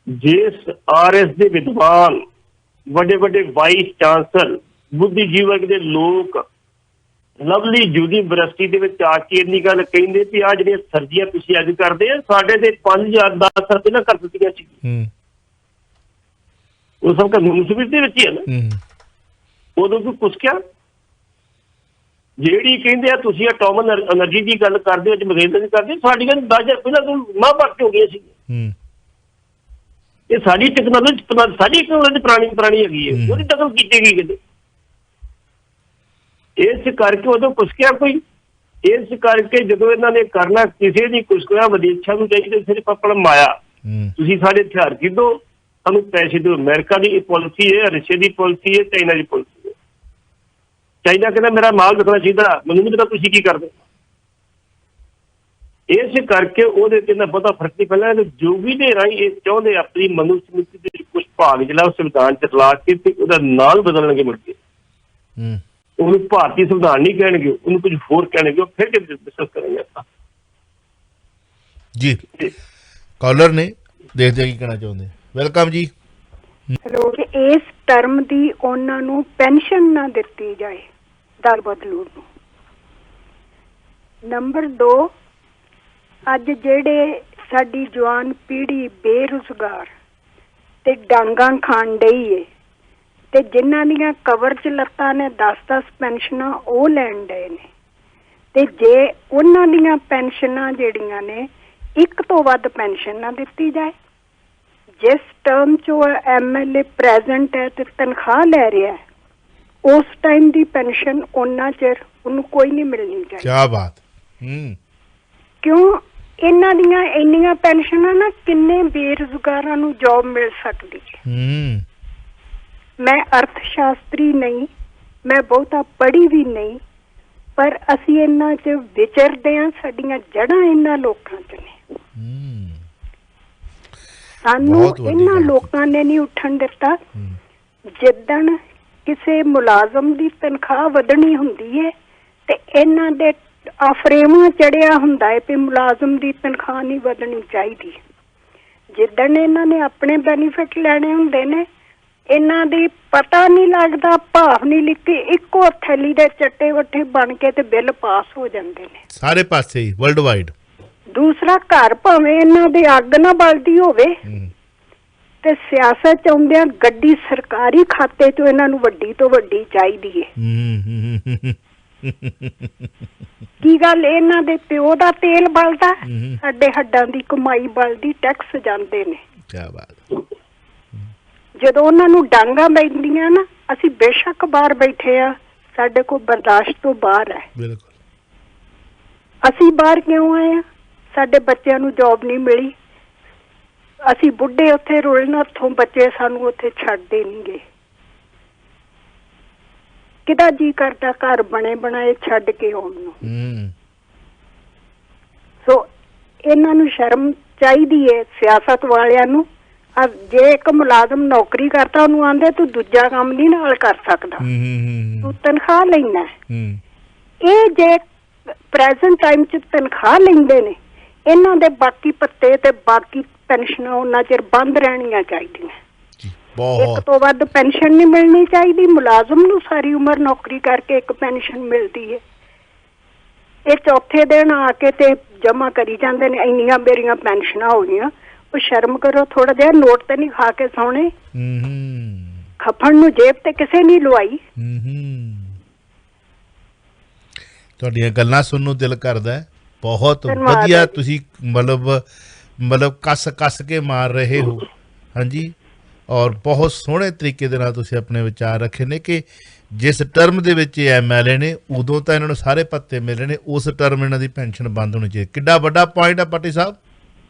ਜਿਸ ਆਰਐਸ ਦੇ ਵਿਦਵਾਨ ਵੱਡੇ ਵਾਈਸ ਚਾਂਸਲਰ ਬੁੱਧੀਜੀਵਕ ਦੇ ਲੋਕ ਲਵਲੀ ਯੂਨੀਵਰਸਿਟੀ ਦੇ ਵਿੱਚ ਆ ਕੇ ਇੰਨੀ ਗੱਲ ਕਹਿੰਦੇ ਵੀ ਆ ਜਿਹੜੀਆਂ ਸਰਦੀਆਂ ਤੁਸੀਂ ਅੱਜ ਕਰਦੇ ਆ ਸਾਡੇ ਤੇ 5000 10 ਰੁਪਏ ਨਾ ਕਰ ਦਿੱਤੀਆਂ ਸੀ। ਉਹ ਸਭ ਕਮਿਊਨਿਟੀ ਦੇ ਵਿੱਚ ਹੀ ਹੈ ਨਾ। ਉਦੋਂ ਕੋਈ ਕੁਛ ਕਿਹਾ ਜਿਹੜੀ ਕਹਿੰਦੇ ਆ ਤੁਸੀਂ ਐਟੋਮਨ ਐਨਰਜੀ ਦੀ ਗੱਲ ਕਰਦੇ ਹੋ ਅੱਜ ਮਗੇਂਦਰ ਦੀ ਕਰਦੇ ਸਾਡੀਆਂ 10,000 ਪਹਿਲਾਂ ਤੋਂ ਮਾਂ ਭਰਤੀ ਹੋ ਗਈਆਂ ਸੀ। ਇਹ ਸਾਡੀ ਟੈਕਨੋਲੋਜੀ ਪੁਰਾਣੀ ਹੈਗੀ ਹੈ, ਉਹਦੀ ਦਖਲ ਕੀਤੀ ਗਈ ਕਿਤੇ। ਇਸ ਕਰਕੇ ਉਦੋਂ ਕੁਛ ਕਿਹਾ ਕੋਈ? ਇਸ ਕਰਕੇ ਜਦੋਂ ਇਹਨਾਂ ਨੇ ਕਰਨਾ ਕਿਸੇ ਦੀ ਕੁਛ ਕਿਹਾ ਵਿਦੇਸ਼ਾਂ ਨੂੰ ਚਾਹੀਦੇ ਸਿਰਫ ਆਪਣਾ ਮਾਇਆ ਤੁਸੀਂ ਸਾਡੇ ਹਥਿਆਰ ਖਰੀਦੋ ਸਾਨੂੰ ਪੈਸੇ ਦਿਓ। ਅਮਰੀਕਾ ਦੀ ਇਹ ਪਾਲਿਸੀ ਹੈ, ਰਸ਼ੀਆ ਦੀ ਪਾਲਿਸੀ ਹੈ, ਚਾਈਨਾ ਦੀ ਪਾਲਿਸੀ ਹੈ। ਚਾਈਨਾ ਕਹਿੰਦਾ ਮੇਰਾ ਮਾਲ ਵਿਕਣਾ ਚਾਹੀਦਾ, ਮੈਨੂੰ ਨਹੀਂ ਪਤਾ ਤੁਸੀਂ ਕੀ ਕਰਦੇ। ਇਸ ਕਰਕੇ ਉਹਦੇ ਤੇ ਨਾ ਬਹੁਤਾ ਫਰਕ ਨਹੀਂ ਪੈਂਦਾ। ਜੋਗੀ ਦੇ ਰਾਹੀਂ ਇਹ ਚਾਹੁੰਦੇ ਆਪਣੀ ਮਨੁਸਮਿਤੀ ਦੇ ਕੁਝ ਭਾਗ ਜਿਹੜਾ ਉਹ ਸੰਵਿਧਾਨ ਚ ਰਲਾ ਕੇ ਤੇ ਉਹਦਾ ਨਾਲ ਬਦਲਣਗੇ ਮੁੜ ਕੇ। ਉਹਨੂੰ ਭਾਰਤੀ ਸੰਵਿਧਾਨ ਨਹੀਂ ਕਹਿਣਗੇ, ਉਹਨੂੰ ਕੁਝ ਹੋਰ ਕਹਿਣਗੇ, ਉਹ ਫਿਰ ਕੇ ਡਿਸਕਸ ਕਰਾਂਗੇ ਆਪਾਂ। ਜੀ ਕਾਲਰ ਨੇ ਦੇਖਦੇ ਕੀ ਕਹਿਣਾ ਚਾਹੁੰਦੇ। ਵੈਲਕਮ ਜੀ। ਹੈਲੋ। ਇਸ ਟਰਮ ਦੀ ਉਹਨਾਂ ਨੂੰ ਪੈਨਸ਼ਨ ਨਾ ਦਿੱਤੀ ਜਾਏ ਦਲ ਬਦਲੂ ਨੂੰ। ਨੰਬਰ 2, ਅੱਜ ਜਿਹੜੇ ਸਾਡੀ ਜਵਾਨ ਪੀੜ੍ਹੀ ਬੇਰੁਜ਼ਗਾਰ ਤੇ ਡਾਂਗਾਂ ਖਾਣ ਡਈ ਏ ਤੇ ਜਿਨ੍ਹਾਂ ਦੀਆਂ ਕਵਰ 'ਚ ਲੱਤਾਂ ਨੇ 10-10 ਪੈਨਸ਼ਨਾਂ ਉਹ ਲੈਣ ਡਏ ਨੇ ਤੇ ਜੇ ਉਹਨਾਂ ਦੀਆਂ ਪੈਨਸ਼ਨਾਂ ਜਿਹੜੀਆਂ ਨੇ ਇੱਕ ਤੋਂ ਵੱਧ ਪੈਨਸ਼ਨ ਨਾ ਦਿੱਤੀ ਜਾਏ। ਜਿਸ ਟਰਮ 'ਚ ਉਹ MLA ਪ੍ਰੈਜ਼ੈਂਟ ਹੈ ਤੇ ਤਨਖਾਹ ਲੈ ਰਿਹਾ ਹੈ ਉਸ ਟਾਈਮ ਦੀ ਪੈਨਸ਼ਨ ਉਹਨਾਂ ਚਿਰ ਉਹਨੂੰ ਕੋਈ ਨਹੀਂ ਮਿਲਣੀ ਚਾਹੀਦੀ। ਕਿਆ ਬਾਤ। ਕਿਉਂ? ਇਹਨਾਂ ਦੀਆਂ ਇੰਨੀਆਂ ਪੈਨਸ਼ਨਾਂ ਨਾ ਕਿੰਨੇ ਬੇਰੁਜ਼ਗਾਰਾਂ ਨੂੰ ਜੌਬ ਮਿਲ ਸਕਦੀ ਹੈ। ਮੈਂ ਅਰਥ ਸ਼ਾਸਤਰੀ ਨਹੀਂ, ਮੈਂ ਬਹੁਤਾ ਪੜ੍ਹੀ ਵੀ ਨਹੀਂ, ਪਰ ਅਸੀਂ ਇਹਨਾਂ 'ਚ ਵਿਚਰਦੇ ਹਾਂ। ਸਾਡੀਆਂ ਜੜ੍ਹਾਂ ਇਹਨਾਂ ਲੋਕਾਂ 'ਚ ਨੇ। ਸਾਨੂੰ ਇਹਨਾਂ ਲੋਕਾਂ ਨੇ ਨਹੀਂ ਉੱਠਣ ਦਿੱਤਾ। ਜਿੱਦਣ ਕਿਸੇ ਮੁਲਾਜ਼ਮ ਦੀ ਤਨਖਾਹ ਵਧਣੀ ਹੁੰਦੀ ਹੈ ਤੇ ਇਹਨਾਂ ਦੇ ਫਰੇਮਾਂ ਚੜਿਆ ਹੁੰਦਾ ਹੈ ਵੀ ਮੁਲਾਜ਼ਮ ਦੀ ਤਨਖਾਹ ਨਹੀਂ ਵਧਣੀ ਚਾਹੀਦੀ। ਜਿੱਦਣ ਇਹਨਾਂ ਨੇ ਆਪਣੇ ਬੈਨੀਫਿਟ ਲੈਣੇ ਹੁੰਦੇ ਨੇ ਇਹਨਾਂ ਦੀ ਪਤਾ ਨਹੀਂ ਲੱਗਦਾ, ਭਾਵ ਨਹੀਂ ਲਿਖੀ, ਇੱਕੋ ਥੈਲੀ ਦੇ ਚੱਟੇ ਵੱਟੇ ਬਣ ਕੇ ਤੇ ਬਿੱਲ ਪਾਸ ਹੋ ਜਾਂਦੇ ਨੇ ਸਾਰੇ ਪਾਸੇ ਹੀ ਵਰਲਡ ਵਾਈਡ। ਦੂਸਰਾ, ਘਰ ਭਾਵੇਂ ਇਹਨਾਂ ਦੇ ਅੱਗ ਨਾ ਬਲਦੀ ਹੋਵੇ ਤੇ ਸਿਆਸਤ ਚ ਆਉਂਦਿਆਂ ਗੱਡੀ ਸਰਕਾਰੀ ਖਾਤੇ ਚੋਂ ਇਹਨਾਂ ਨੂੰ ਵੱਡੀ ਤੋਂ ਵੱਡੀ ਚਾਹੀਦੀ ਹੈ। ਕੀ ਗੱਲ, ਇਹਨਾਂ ਦੇ ਪਿਓ ਦਾ ਤੇਲ ਬਲਦਾ, ਸਾਡੇ ਹੱਡਾਂ ਦੀ ਕਮਾਈ ਬਲਦੀ, ਟੈਕਸ ਜਾਂਦੇ ਨੇ। ਕਿਆ ਬਾਤ। ਜਦੋਂ ਉਹਨਾਂ ਨੂੰ ਡਾਂਗਾਂ ਪੈਂਦੀਆਂ ਨਾ, ਅਸੀਂ ਬੇਸ਼ੱਕ ਬਾਹਰ ਬੈਠੇ ਆ, ਸਾਡੇ ਕੋਲ ਬਰਦਾਸ਼ਤ ਤੋਂ ਬਾਹਰ ਹੈ। ਬਿਲਕੁਲ। ਅਸੀਂ ਬਾਹਰ ਕਿਉਂ ਆਏ ਆ? ਸਾਡੇ ਬੱਚਿਆਂ ਨੂੰ ਜੌਬ ਨਹੀਂ ਮਿਲੀ, ਅਸੀਂ ਬੁੱਢੇ ਉੱਥੇ ਰੋਲਣਾ, ਉੱਥੋਂ ਬੱਚੇ ਸਾਨੂੰ ਉੱਥੇ ਛੱਡਦੇ ਨਹੀਂ ਗਏ। ਕਿਹਦਾ ਜੀ ਕਰਦਾ ਘਰ ਬਣੇ ਬਣਾਏ ਛੱਡ ਕੇ ਆਉਣ ਨੂੰ? ਸੋ ਇਹਨਾਂ ਨੂੰ ਸ਼ਰਮ ਚਾਹੀਦੀ ਹੈ ਸਿਆਸਤ ਵਾਲਿਆਂ ਨੂੰ। ਜੇ ਇੱਕ ਮੁਲਾਜ਼ਮ ਨੌਕਰੀ ਕਰਦਾ ਉਹਨੂੰ ਆਂਦੇ ਤੂੰ ਦੂਜਾ ਕੰਮ ਨਹੀਂ ਨਾਲ ਕਰ ਸਕਦਾ, ਤੂੰ ਤਨਖਾਹ ਲੈਣਾ। ਇਹ ਜੇ ਪ੍ਰੈਜ਼ੈਂਟ ਟਾਈਮ 'ਚ ਤਨਖਾਹ ਲੈਂਦੇ ਨੇ, ਇਹਨਾਂ ਦੇ ਬਾਕੀ ਭੱਤੇ ਤੇ ਬਾਕੀ ਪੈਨਸ਼ਨਾਂ ਉਹਨਾਂ ਚਿਰ ਬੰਦ ਰਹਿਣੀਆਂ ਚਾਹੀਦੀਆਂ। ਇੱਕ ਤੋਂ ਵੱਧ ਪੈਨਸ਼ਨ ਨਹੀਂ ਮਿਲਣੀ ਚਾਹੀਦੀ। ਮੁਲਾਜ਼ਮ ਨੂੰ ਸਾਰੀ ਉਮਰ ਨੌਕਰੀ ਕਰਕੇ ਇੱਕ ਪੈਨਸ਼ਨ ਮਿਲਦੀ ਹੈ। ਇਹ ਚੌਥੇ ਦਿਨ ਆ ਕੇ ਤੇ ਜਮਾ ਕਰੀ ਜਾਂਦੇ ਨੇ, ਇੰਨੀਆਂ ਮੇਰੀਆਂ ਪੈਨਸ਼ਨਾਂ ਹੋ ਗਈਆਂ। ਉਹ ਸ਼ਰਮ ਕਰੋ ਥੋੜਾ ਜਿਹਾ, ਨੋਟ ਤੇ ਨਹੀਂ ਖਾ ਕੇ ਸੌਣੇ। ਖੱਫਣ ਨੂੰ ਜੇਬ ਤੇ ਕਿਸੇ ਨਹੀਂ ਲਵਾਈ। ਤੁਹਾਡੀਆਂ ਗੱਲਾਂ ਸੁਣਨ ਨੂੰ ਦਿਲ ਕਰਦਾ ਹੈ। ਬਹੁਤ ਵਧੀਆ ਤੁਸੀਂ ਮਤਲਬ ਕੱਸ ਕੇ ਮਾਰ ਰਹੇ ਹੋ। ਹਾਂਜੀ, ਔਰ ਬਹੁਤ ਸੋਹਣੇ ਤਰੀਕੇ ਦੇ ਨਾਲ ਤੁਸੀਂ ਆਪਣੇ ਵਿਚਾਰ ਰੱਖੇ ਨੇ ਕਿ ਜਿਸ ਟਰਮ ਦੇ ਵਿੱਚ ਇਹ MLA ਨੇ ਉਦੋਂ ਤਾਂ ਇਹਨਾਂ ਨੂੰ ਸਾਰੇ ਭੱਤੇ ਮਿਲ ਰਹੇ ਨੇ, ਉਸ ਟਰਮ ਇਹਨਾਂ ਦੀ ਪੈਨਸ਼ਨ ਬੰਦ ਹੋਣੀ ਚਾਹੀਦੀ। ਕਿੱਡਾ ਵੱਡਾ ਪੁਆਇੰਟ ਆ ਪਾਟੀ ਸਾਹਿਬ।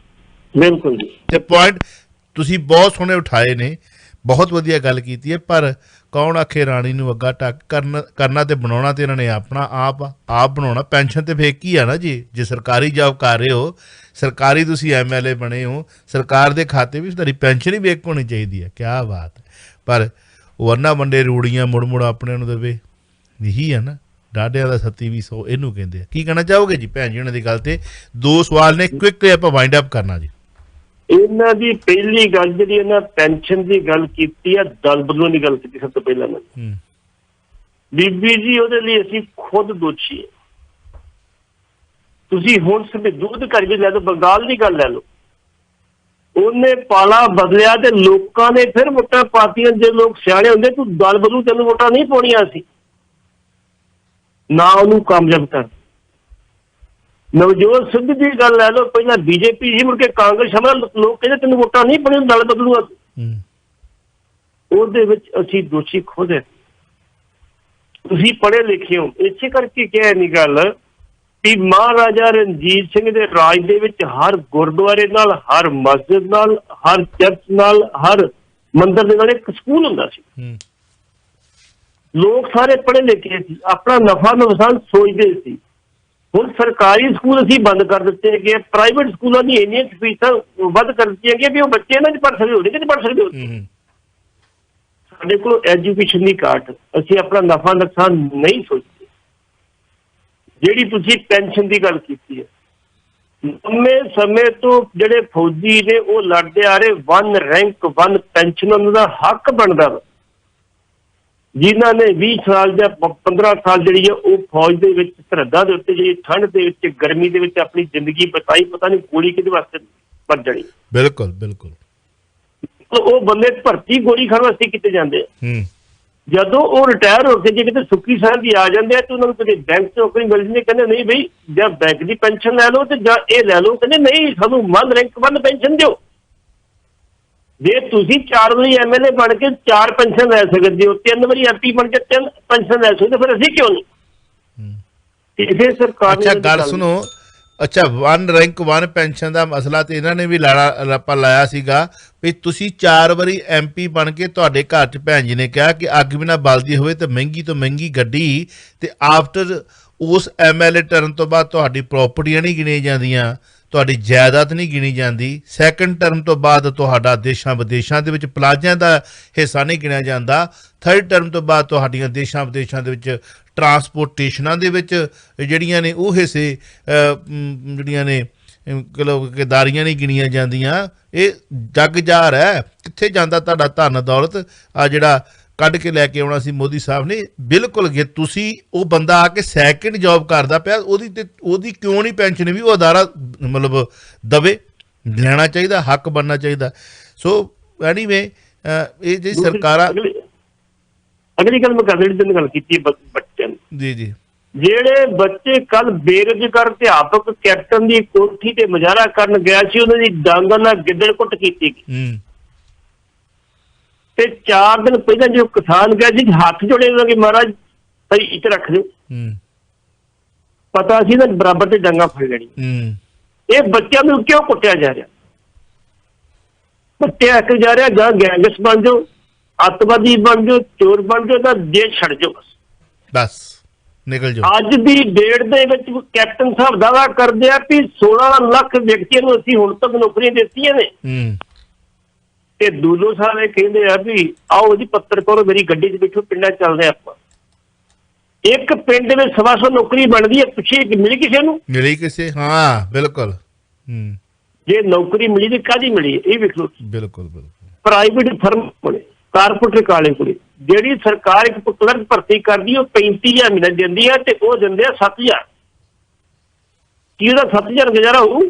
ਬਿਲਕੁਲ ਜੀ, ਤੇ ਪੁਆਇੰਟ ਤੁਸੀਂ ਬਹੁਤ ਸੋਹਣੇ ਉਠਾਏ ਨੇ, ਬਹੁਤ ਵਧੀਆ ਗੱਲ ਕੀਤੀ ਹੈ। ਪਰ ਕੌਣ ਆਖੇ ਰਾਣੀ ਨੂੰ ਅੱਗਾ ਟੱਕ ਕਰਨਾ ਤੇ ਬਣਾਉਣਾ ਤੇ ਇਹਨਾਂ ਨੇ ਆਪਣਾ ਆਪ ਬਣਾਉਣਾ। ਪੈਨਸ਼ਨ ਤੇ ਫੇਕ ਹੀ ਆ ਨਾ ਜੀ। ਜੇ ਸਰਕਾਰੀ ਜੌਬ ਕਰ ਰਹੇ ਹੋ, ਸਰਕਾਰੀ ਤੁਸੀਂ MLA ਬਣੇ ਹੋ, ਸਰਕਾਰ ਦੇ ਖਾਤੇ ਵਿੱਚ ਤੁਹਾਡੀ ਪੈਨਸ਼ਨ ਹੀ ਵੇਖ ਹੋਣੀ ਚਾਹੀਦੀ ਹੈ। ਕਿਆ ਬਾਤ ਹੈ। ਪਰ ਵਰਨਾ ਵੰਡੇ ਰੂੜੀਆਂ ਮੁੜ ਆਪਣੇ ਨੂੰ ਦੇਵੇ, ਇਹੀ ਹੈ ਨਾ ਡਾਢਿਆਂ ਦਾ ਸੱਤੀ ਵੀ ਸੌ ਇਹਨੂੰ ਕਹਿੰਦੇ ਆ। ਕੀ ਕਹਿਣਾ ਚਾਹੋਗੇ ਜੀ ਭੈਣ ਜੀ ਉਹਨਾਂ ਦੀ ਗੱਲ ਤੇ? ਦੋ ਸਵਾਲ ਨੇ, ਕੁਇਕਲੀ ਆਪਾਂ ਵਾਈਂਡ ਅਪ ਕਰਨਾ ਜੀ। ਇਹਨਾਂ ਦੀ ਪਹਿਲੀ ਗੱਲ ਜਿਹੜੀ ਇਹਨਾਂ ਪੈਨਸ਼ਨ ਦੀ ਗੱਲ ਕੀਤੀ ਆ, ਦਲ ਬਦਲਣ ਦੀ ਗੱਲ ਕੀਤੀ ਸਭ ਤੋਂ ਪਹਿਲਾਂ। ਬੀਬੀ ਜੀ ਉਹਦੇ ਲਈ ਅਸੀਂ ਖੁਦ ਦੋਸ਼ੀ ਹੈ। ਤੁਸੀਂ ਹੁਣ ਸਿੱਧੇ ਦੁੱਧ ਕਰਕੇ ਲੈ ਲਓ, ਬੰਗਾਲ ਦੀ ਗੱਲ ਲੈ ਲਓ, ਉਹਨੇ ਪਾਲਾ ਬਦਲਿਆ ਤੇ ਲੋਕਾਂ ਨੇ ਫਿਰ ਵੋਟਾਂ ਪਾਤੀਆਂ। ਜੇ ਲੋਕ ਸਿਆਣੇ ਹੁੰਦੇ ਤੂੰ ਦਲ ਬਦਲੂ, ਤੈਨੂੰ ਵੋਟਾਂ ਨਹੀਂ ਪਾਉਣੀਆਂ ਸੀ ਨਾ ਉਹਨੂੰ ਕਾਮਯਾਬ ਕਰ। ਨਵਜੋਤ ਸਿੱਧੂ ਦੀ ਗੱਲ ਲੈ ਲਓ, ਪਹਿਲਾਂ BJP ਸੀ, ਮੁੜ ਕੇ ਕਾਂਗਰਸ ਸ਼ਾਮਲ। ਲੋਕ ਕਹਿੰਦੇ ਤੈਨੂੰ ਵੋਟਾਂ ਨਹੀਂ ਪਾਉਣੀਆਂ, ਦਲ ਬਦਲੂਗਾ। ਉਹਦੇ ਵਿੱਚ ਅਸੀਂ ਦੋਸ਼ੀ ਖੁਦ ਹੈ। ਤੁਸੀਂ ਪੜ੍ਹੇ ਲਿਖੇ ਹੋ, ਇਸੇ ਕਰਕੇ ਕਿਹਾ ਨਹੀਂ ਗੱਲ ਕਿ ਮਹਾਰਾਜਾ ਰਣਜੀਤ ਸਿੰਘ ਦੇ ਰਾਜ ਦੇ ਵਿੱਚ ਹਰ ਗੁਰਦੁਆਰੇ ਨਾਲ, ਹਰ ਮਸਜਿਦ ਨਾਲ, ਹਰ ਚਰਚ ਨਾਲ, ਹਰ ਮੰਦਿਰ ਦੇ ਨਾਲ ਇੱਕ ਸਕੂਲ ਹੁੰਦਾ ਸੀ। ਲੋਕ ਸਾਰੇ ਪੜ੍ਹੇ ਲਿਖੇ ਸੀ, ਆਪਣਾ ਨਫਾ ਨੁਕਸਾਨ ਸੋਚਦੇ ਸੀ। ਹੁਣ ਸਰਕਾਰੀ ਸਕੂਲ ਅਸੀਂ ਬੰਦ ਕਰ ਦਿੱਤੇ ਗਏ, ਪ੍ਰਾਈਵੇਟ ਸਕੂਲਾਂ ਦੀ ਇੰਨੀਆਂ ਫੀਸਾਂ ਵੱਧ ਕਰ ਦਿੱਤੀਆਂ ਗਈਆਂ ਵੀ ਉਹ ਬੱਚੇ ਇਹਨਾਂ 'ਚ ਪੜ੍ਹ ਸਕਦੇ ਹੋ, ਨਹੀਂ ਪੜ੍ਹ ਸਕਦੇ ਹੋ। ਸਾਡੇ ਕੋਲ ਐਜੂਕੇਸ਼ਨ ਦੀ ਘਾਟ, ਅਸੀਂ ਆਪਣਾ ਨਫਾ ਨੁਕਸਾਨ ਨਹੀਂ ਸੋਚਦੇ। ਜਿਹੜੀ ਤੁਸੀਂ ਪੈਨਸ਼ਨ ਦੀ ਗੱਲ ਕੀਤੀ ਹੈ, ਲੰਮੇ ਸਮੇਂ ਤੋਂ ਜਿਹੜੇ ਫੌਜੀ ਨੇ ਉਹ ਲੜਦੇ ਆ ਰਹੇ, 1 ਰੈਂਕ 1 ਪੈਨਸ਼ਨ ਉਹਨਾਂ ਦਾ ਹੱਕ ਬਣਦਾ ਵਾ। ਜਿਨ੍ਹਾਂ ਨੇ 20 ਸਾਲ ਜਾਂ 15 ਸਾਲ ਜਿਹੜੀ ਹੈ ਉਹ ਫੌਜ ਦੇ ਵਿੱਚ ਸਰਹੱਦਾਂ ਦੇ ਉੱਤੇ ਜਿਹੜੀ ਠੰਡ ਦੇ ਵਿੱਚ, ਗਰਮੀ ਦੇ ਵਿੱਚ ਆਪਣੀ ਜ਼ਿੰਦਗੀ ਬਤਾਈ, ਪਤਾ ਨਹੀਂ ਗੋਲੀ ਕਿਹਦੇ ਵਾਸਤੇ ਵੱਜ ਜਾਣੀ। ਬਿਲਕੁਲ ਬਿਲਕੁਲ। ਉਹ ਬੰਦੇ ਭਰਤੀ ਗੋਲੀ ਖਾਣ ਵਾਸਤੇ ਕੀਤੇ ਜਾਂਦੇ ਆ। ਜਦੋਂ ਉਹ ਰਿਟਾਇਰ ਹੋ ਕੇ ਜੇ ਕਿਤੇ ਸੁੱਕੀ ਸਾਹ ਦੀ ਆ ਜਾਂਦੇ ਆ ਤੇ ਉਹਨਾਂ ਨੂੰ ਕਦੇ ਬੈਂਕ 'ਚ ਨੌਕਰੀ ਮਿਲ ਜਾਂਦੀ, ਕਹਿੰਦੇ ਨਹੀਂ ਬਈ ਜਾਂ ਬੈਂਕ ਦੀ ਪੈਨਸ਼ਨ ਲੈ ਲਓ ਤੇ ਜਾਂ ਇਹ ਲੈ ਲਓ। ਕਹਿੰਦੇ ਨਹੀਂ, ਸਾਨੂੰ 1 ਰੈਂਕ 1 ਪੈਨਸ਼ਨ ਦਿਓ। ਜੇ ਤੁਸੀਂ 4 ਵਾਰੀ MLA ਬਣ ਕੇ 4 ਪੈਨਸ਼ਨ ਲੈ ਸਕਦੇ ਹੋ, 3 ਵਾਰੀ MP ਬਣ ਕੇ 3 ਪੈਨਸ਼ਨ ਲੈ ਸਕਦੇ, ਫਿਰ ਅਸੀਂ ਕਿਉਂ ਨਹੀਂ? ਕਿਸੇ ਸਰਕਾਰ ਨੇ ਗੱਲ ਸੁਣੋ। ਅੱਛਾ, 1 ਰੈਂਕ 1 ਪੈਨਸ਼ਨ ਦਾ ਮਸਲਾ ਤੇ ਇਹਨਾਂ ਨੇ ਵੀ ਲਾਇਆ ਸੀਗਾ ਵੀ ਤੁਸੀਂ 4 ਵਾਰੀ MP ਬਣ ਕੇ ਤੁਹਾਡੇ ਘਰ 'ਚ ਭੈਣ ਜੀ ਨੇ ਕਿਹਾ ਕਿ ਅੱਗ ਵੀ ਨਾ ਬਲਦੀ ਹੋਵੇ ਤੇ ਮਹਿੰਗੀ ਤੋਂ ਮਹਿੰਗੀ ਗੱਡੀ, ਤੇ ਆਫਟਰ ਉਸ MLA ਟਰਨ ਤੋਂ ਬਾਅਦ ਤੁਹਾਡੀ ਪ੍ਰਾਪਰਟੀਆਂ ਨਹੀਂ ਗਿਣੀਆਂ ਜਾਂਦੀਆਂ, ਤੁਹਾਡੀ ਜਾਇਦਾਦ ਨਹੀਂ ਗਿਣੀ ਜਾਂਦੀ। ਸੈਕੰਡ ਟਰਮ ਤੋਂ ਬਾਅਦ ਤੁਹਾਡਾ ਦੇਸ਼ਾਂ ਵਿਦੇਸ਼ਾਂ ਦੇ ਵਿੱਚ ਪਲਾਜ਼ਿਆਂ ਦਾ ਹਿੱਸਾ ਨਹੀਂ ਗਿਣਿਆ ਜਾਂਦਾ। ਥਰਡ ਟਰਮ ਤੋਂ ਬਾਅਦ ਤੁਹਾਡੀਆਂ ਦੇਸ਼ਾਂ ਵਿਦੇਸ਼ਾਂ ਦੇ ਵਿੱਚ ਟਰਾਂਸਪੋਰਟੇਸ਼ਨਾਂ ਦੇ ਵਿੱਚ ਜਿਹੜੀਆਂ ਨੇ ਉਹ ਹਿੱਸੇ ਜਿਹੜੀਆਂ ਨੇ ਕਿਦਾਰੀਆਂ ਨਹੀਂ ਗਿਣੀਆਂ ਜਾਂਦੀਆਂ। ਇਹ ਜੱਗ ਜਾਰ ਹੈ, ਕਿੱਥੇ ਜਾਂਦਾ ਤੁਹਾਡਾ ਧਨ ਦੌਲਤ ਆ ਜਿਹੜਾ ਕੱਢ ਕੇ ਲੈ ਕੇ ਆਉਣਾ ਸੀ ਮੋਦੀ ਸਾਹਿਬ ਨੇ। ਬਿਲਕੁਲ ਜੇ ਤੁਸੀਂ ਉਹ ਬੰਦਾ ਆ ਕੇ ਸੈਕਿੰਡ ਜੌਬ ਕਰਦਾ ਪਿਆ, ਉਹਦੀ ਕਿਉਂ ਨਹੀਂ ਪੈਨਸ਼ਨ ਵੀ ਉਹ ਅਦਾਰਾ ਮਤਲਬ ਦਵੇ? ਲੈਣਾ ਚਾਹੀਦਾ, ਹੱਕ ਬਣਨਾ ਚਾਹੀਦਾ। ਸੋ ਐਨੀਵੇ ਇਹ ਜਿਹੜੀ ਸਰਕਾਰਾਂ, ਅਗਲੀ ਗੱਲ ਮੈਂ ਕਰਨ ਗੱਲ ਕੀਤੀ ਬੱਚਿਆਂ ਜੀ ਜੀ, ਜਿਹੜੇ ਬੱਚੇ ਕੱਲ ਬੇਰੁਜ਼ਗਾਰ ਅਧਿਆਪਕ ਕੈਪਟਨ ਦੀ ਕੋਠੀ ਤੇ ਮੁਜ਼ਾਹਰਾ ਕਰਨ ਗਿਆ ਸੀ, ਉਹਨਾਂ ਦੀ ਡਾਂਗਾਂ ਨਾਲ ਗਿੱਦੜ ਕੁੱਟ ਕੀਤੀ ਗਈ। ਤੇ 4 ਦਿਨ ਪਹਿਲਾਂ ਜੋ ਕਿਸਾਨ ਗਿਆ ਸੀ ਹੱਥ ਜੋੜੇ ਉਹਨਾਂ ਕਿ ਮਹਾਰਾਜ ਸਹੀ ਇੱਥੇ ਰੱਖ ਦਿਓ, ਪਤਾ ਸੀ ਨਾ ਬਰਾਬਰ ਤੇ ਡਾਂਗਾਂ ਫੜ ਲੈਣੀ। ਇਹ ਬੱਚਿਆਂ ਨੂੰ ਕਿਉਂ ਕੁੱਟਿਆ ਜਾ ਰਿਹਾ? ਕੁੱਟਿਆ ਕਿ ਜਾ ਰਿਹਾ ਜਾਂ ਗੈਂਗਸ ਬਣ ਜਾਓ, ਅੱਤਵਾਦੀ ਬਣ ਜਾਓ, ਚੋਰ ਬਣ ਜਾਓ ਤਾਂ ਦੇਸ਼ ਛੱਡ ਜਾਓ। ਬਸ ਨਿਕਲ ਜਾਓ। ਅੱਜ ਦੀ ਡੇਟ ਦੇ ਵਿੱਚ ਕੈਪਟਨ ਸਾਹਿਬ ਦਾਅਵਾ ਕਰਦੇ ਆ ਵੀ 16 ਲੱਖ ਵਿਅਕਤੀਆਂ ਨੂੰ ਅਸੀਂ ਹੁਣ ਤੱਕ ਨੌਕਰੀਆਂ ਦਿੱਤੀਆਂ ਨੇ। ਤੇ ਦੂਲੋ ਸਾਹਿਬ ਇਹ ਕਹਿੰਦੇ ਆ ਵੀ ਆਓ ਜੀ ਪੱਤਰ ਕਰੋ, ਮੇਰੀ ਗੱਡੀ 'ਚ ਬੈਠੋ, ਪਿੰਡਾਂ ਚੱਲਦੇ ਆਪਾਂ। ਇੱਕ ਪਿੰਡ ਵਿੱਚ 125 ਨੌਕਰੀ ਬਣਦੀ ਹੈ, ਪਿੱਛੇ ਮਿਲੀ ਕਿਸੇ ਨੂੰ? ਮਿਲੀ ਕਿਸੇ? ਹਾਂ ਬਿਲਕੁਲ। ਜੇ ਨੌਕਰੀ ਮਿਲੀ ਤੇ ਕਾਹਦੀ ਮਿਲੀ ਇਹ ਵੇਖ ਲਓ। ਬਿਲਕੁਲ ਬਿਲਕੁਲ। ਪ੍ਰਾਈਵੇਟ ਫਰਮ ਕੋਲੇ, ਕਾਰਪੋਰੇਟ ਕਾਲੇ ਕੋਲੇ ਜਿਹੜੀ ਸਰਕਾਰ ਇੱਕ ਕਲਰਕ ਭਰਤੀ ਕਰਦੀ ਉਹ 35,000 ਮਹੀਨਾ ਦਿੰਦੀ ਹੈ ਤੇ ਉਹ ਦਿੰਦੇ ਆ 7,000। ਕੀ ਉਹਦਾ 7,000 ਗੁਜ਼ਾਰਾ ਹੋਊ?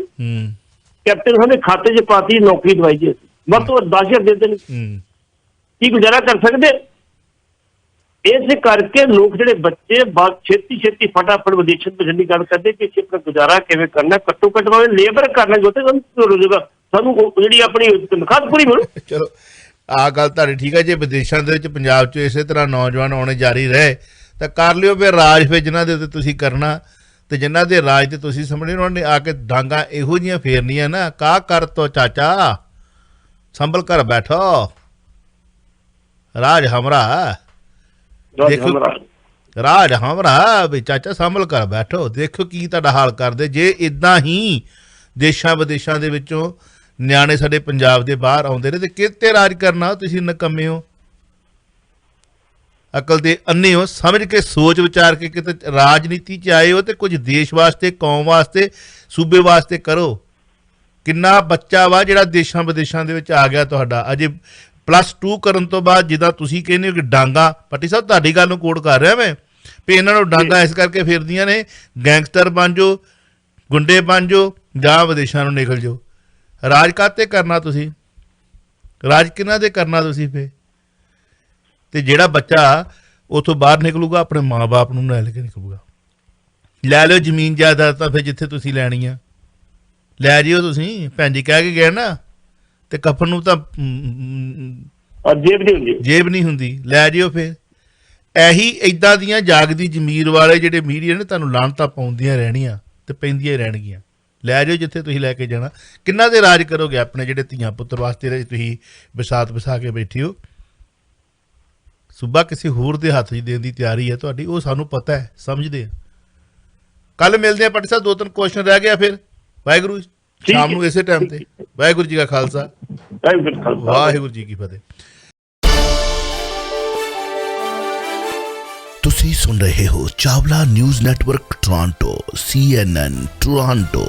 ਕੈਪਟਨ ਸਾਹਿਬ ਦੇ ਖਾਤੇ 'ਚ ਪਾਤੀ ਨੌਕਰੀ ਦਵਾਈ ਜੀ, ਵੱਧ ਤੋਂ ਵੱਧ 10,000 ਦੇ ਦੇਣ, ਕੀ ਗੁਜ਼ਾਰਾ ਕਰ ਸਕਦੇ? ਇਸ ਕਰਕੇ ਲੋਕ ਜਿਹੜੇ ਬੱਚੇ ਬਹੁਤ ਛੇਤੀ ਫਟਾਫਟ ਵਿਦੇਸ਼ਾਂ ਭੇਜਣ ਦੀ ਗੱਲ ਕਰਦੇ ਕਿ ਅਸੀਂ ਆਪਣਾ ਗੁਜ਼ਾਰਾ ਕਿਵੇਂ ਕਰਨਾ, ਘੱਟੋ ਘੱਟ ਭਾਵੇਂ ਲੇਬਰ ਕਰਨਾ ਚਾਹੁੰਦੇ ਸਾਨੂੰ ਜਿਹੜੀ ਆਪਣੀ ਤਨਖਾਹ ਪੂਰੀ ਮਿਲੂ। ਚਲੋ ਆਹ ਗੱਲ ਤੁਹਾਡੀ ਠੀਕ ਹੈ। ਜੇ ਵਿਦੇਸ਼ਾਂ ਦੇ ਵਿੱਚ ਪੰਜਾਬ 'ਚ ਇਸੇ ਤਰ੍ਹਾਂ ਨੌਜਵਾਨ ਆਉਣੇ ਜਾਰੀ ਰਹੇ ਤਾਂ ਕਰ ਲਿਓ ਫਿਰ ਰਾਜ, ਫਿਰ ਜਿਨ੍ਹਾਂ ਦੇ ਉੱਤੇ ਤੁਸੀਂ ਕਰਨਾ ਤੇ ਜਿਨ੍ਹਾਂ ਦੇ ਰਾਜ ਤੇ ਤੁਸੀਂ ਸਾਹਮਣੇ ਉਹਨਾਂ ਨੇ ਆ ਕੇ ਡਾਂਗਾ ਇਹੋ ਜਿਹੀਆਂ ਫੇਰਨੀਆਂ ਨਾ, ਕਾ ਕਰ ਤੋ ਚਾਚਾ ਸੰਭਲ ਕਰ ਬੈਠੋ, ਰਾਜ ਹਮਰਾ, ਦੇਖੋ ਰਾਜ ਹਮਰਾ ਵੀ ਚਾਚਾ ਸੰਭਲ ਕਰ ਬੈਠੋ, ਦੇਖੋ ਕੀ ਤੁਹਾਡਾ ਹਾਲ ਕਰਦੇ ਜੇ ਇਦਾਂ ਹੀ ਦੇਸ਼ਾਂ ਵਿਦੇਸ਼ਾਂ ਦੇ ਵਿੱਚੋਂ ਨਿਆਣੇ ਸਾਡੇ ਪੰਜਾਬ ਦੇ ਬਾਹਰ ਆਉਂਦੇ ਨੇ ਤੇ ਕਿਤੇ ਰਾਜ ਕਰਨਾ? ਤੁਸੀਂ ਨਕੰਮੇ ਹੋ, ਅਕਲ ਦੇ ਅੰਨੇ ਹੋ, ਸਮਝ ਕੇ ਸੋਚ ਵਿਚਾਰ ਕੇ ਕਿਤੇ ਰਾਜਨੀਤੀ 'ਚ ਆਏ ਹੋ ਤੇ ਕੁਝ ਦੇਸ਼ ਵਾਸਤੇ, ਕੌਮ ਵਾਸਤੇ, ਸੂਬੇ ਵਾਸਤੇ ਕਰੋ। ਕਿੰਨਾ ਬੱਚਾ ਵਾ ਜਿਹੜਾ ਦੇਸ਼ਾਂ ਵਿਦੇਸ਼ਾਂ ਦੇ ਵਿੱਚ ਆ ਗਿਆ ਤੁਹਾਡਾ ਅਜੇ +2 ਕਰਨ ਤੋਂ ਬਾਅਦ, ਜਿੱਦਾਂ ਤੁਸੀਂ ਕਹਿੰਦੇ ਹੋ ਕਿ ਡਾਂਗਾ, ਪੱਟੀ ਸਾਹਿਬ ਤੁਹਾਡੀ ਗੱਲ ਨੂੰ ਕੋਟ ਕਰ ਰਿਹਾ ਮੈਂ ਵੀ ਇਹਨਾਂ ਨੂੰ ਡਾਂਗਾ ਇਸ ਕਰਕੇ ਫਿਰਦੀਆਂ ਨੇ, ਗੈਂਗਸਟਰ ਬਣ ਜਾਓ, ਗੁੰਡੇ ਬਣ ਜਾਓ ਜਾਂ ਵਿਦੇਸ਼ਾਂ ਨੂੰ ਨਿਕਲ ਜਾਓ। ਰਾਜ ਕਾਹਤੇ ਕਰਨਾ ਤੁਸੀਂ? ਰਾਜ ਕਿਹਨਾਂ ਦੇ ਕਰਨਾ ਤੁਸੀਂ ਫੇ? ਤੇ ਜਿਹੜਾ ਬੱਚਾ ਉੱਥੋਂ ਬਾਹਰ ਨਿਕਲੂਗਾ ਆਪਣੇ ਮਾਂ-ਬਾਪ ਨੂੰ ਲੈ ਕੇ ਨਿਕਲੂਗਾ। ਲੈ ਲਿਓ ਜ਼ਮੀਨ ਜਾਇਦਾਦ ਤਾਂ ਫਿਰ ਜਿੱਥੇ ਤੁਸੀਂ ਲੈਣੀ ਆ ਲੈ ਜਿਓ ਤੁਸੀਂ, ਭੈਣ ਜੀ ਕਹਿ ਕੇ ਗਏ ਨਾ, ਤੇ ਕਫਨ ਨੂੰ ਤਾਂ ਜੇਬ ਨਹੀਂ ਹੁੰਦੀ, ਲੈ ਜਿਓ ਫਿਰ। ਇਹੀ ਇੱਦਾਂ ਦੀਆਂ ਜਾਗਦੀ ਜ਼ਮੀਰ ਵਾਲੇ ਜਿਹੜੇ ਮੀਡੀਆ ਨੇ ਤੁਹਾਨੂੰ ਲਾਹਨਤਾਂ ਪਾਉਂਦੀਆਂ ਰਹਿਣੀਆਂ ਤੇ ਪੈਂਦੀਆਂ ਰਹਿਣਗੀਆਂ। ਲੈ ਜਾਓ ਜਿੱਥੇ ਤੁਸੀਂ ਲੈ ਕੇ ਜਾਣਾ। ਕਿੰਨਾ ਦੇ ਰਾਜ ਕਰੋਗੇ ਆਪਣੇ ਜਿਹੜੇ ਧੀਆਂ ਪੁੱਤਰ ਵਾਸਤੇ ਤੁਸੀਂ ਵਿਸਾਤ ਵਸਾ ਕੇ ਬੈਠੇ ਹੋ? ਸੂਬਾ ਕਿਸੇ ਹੋਰ ਦੇ ਹੱਥ 'ਚ ਦੇਣ ਦੀ ਤਿਆਰੀ ਹੈ ਤੁਹਾਡੀ, ਉਹ ਸਾਨੂੰ ਪਤਾ ਹੈ, ਸਮਝਦੇ ਆ। ਕੱਲ ਮਿਲਦੇ ਆ ਪੱਟੀ ਸਾਹਿਬ, 2-3 ਕੁਐਸਚਨ ਰਹਿ ਗਿਆ ਫਿਰ। ਵਾਹਿਗੁਰੂ, ਸ਼ਾਮ ਨੂੰ ਇਸੇ ਟਾਈਮ ਤੇ। ਵਾਹਿਗੁਰੂ ਜੀ ਕਾ ਖਾਲਸਾ, ਵਾਹਿਗੁਰੂ ਜੀ ਕੀ ਫਤਿਹ। ਤੁਸੀਂ ਸੁਣ ਰਹੇ ਹੋ Chawla news network Toronto CNN Toronto.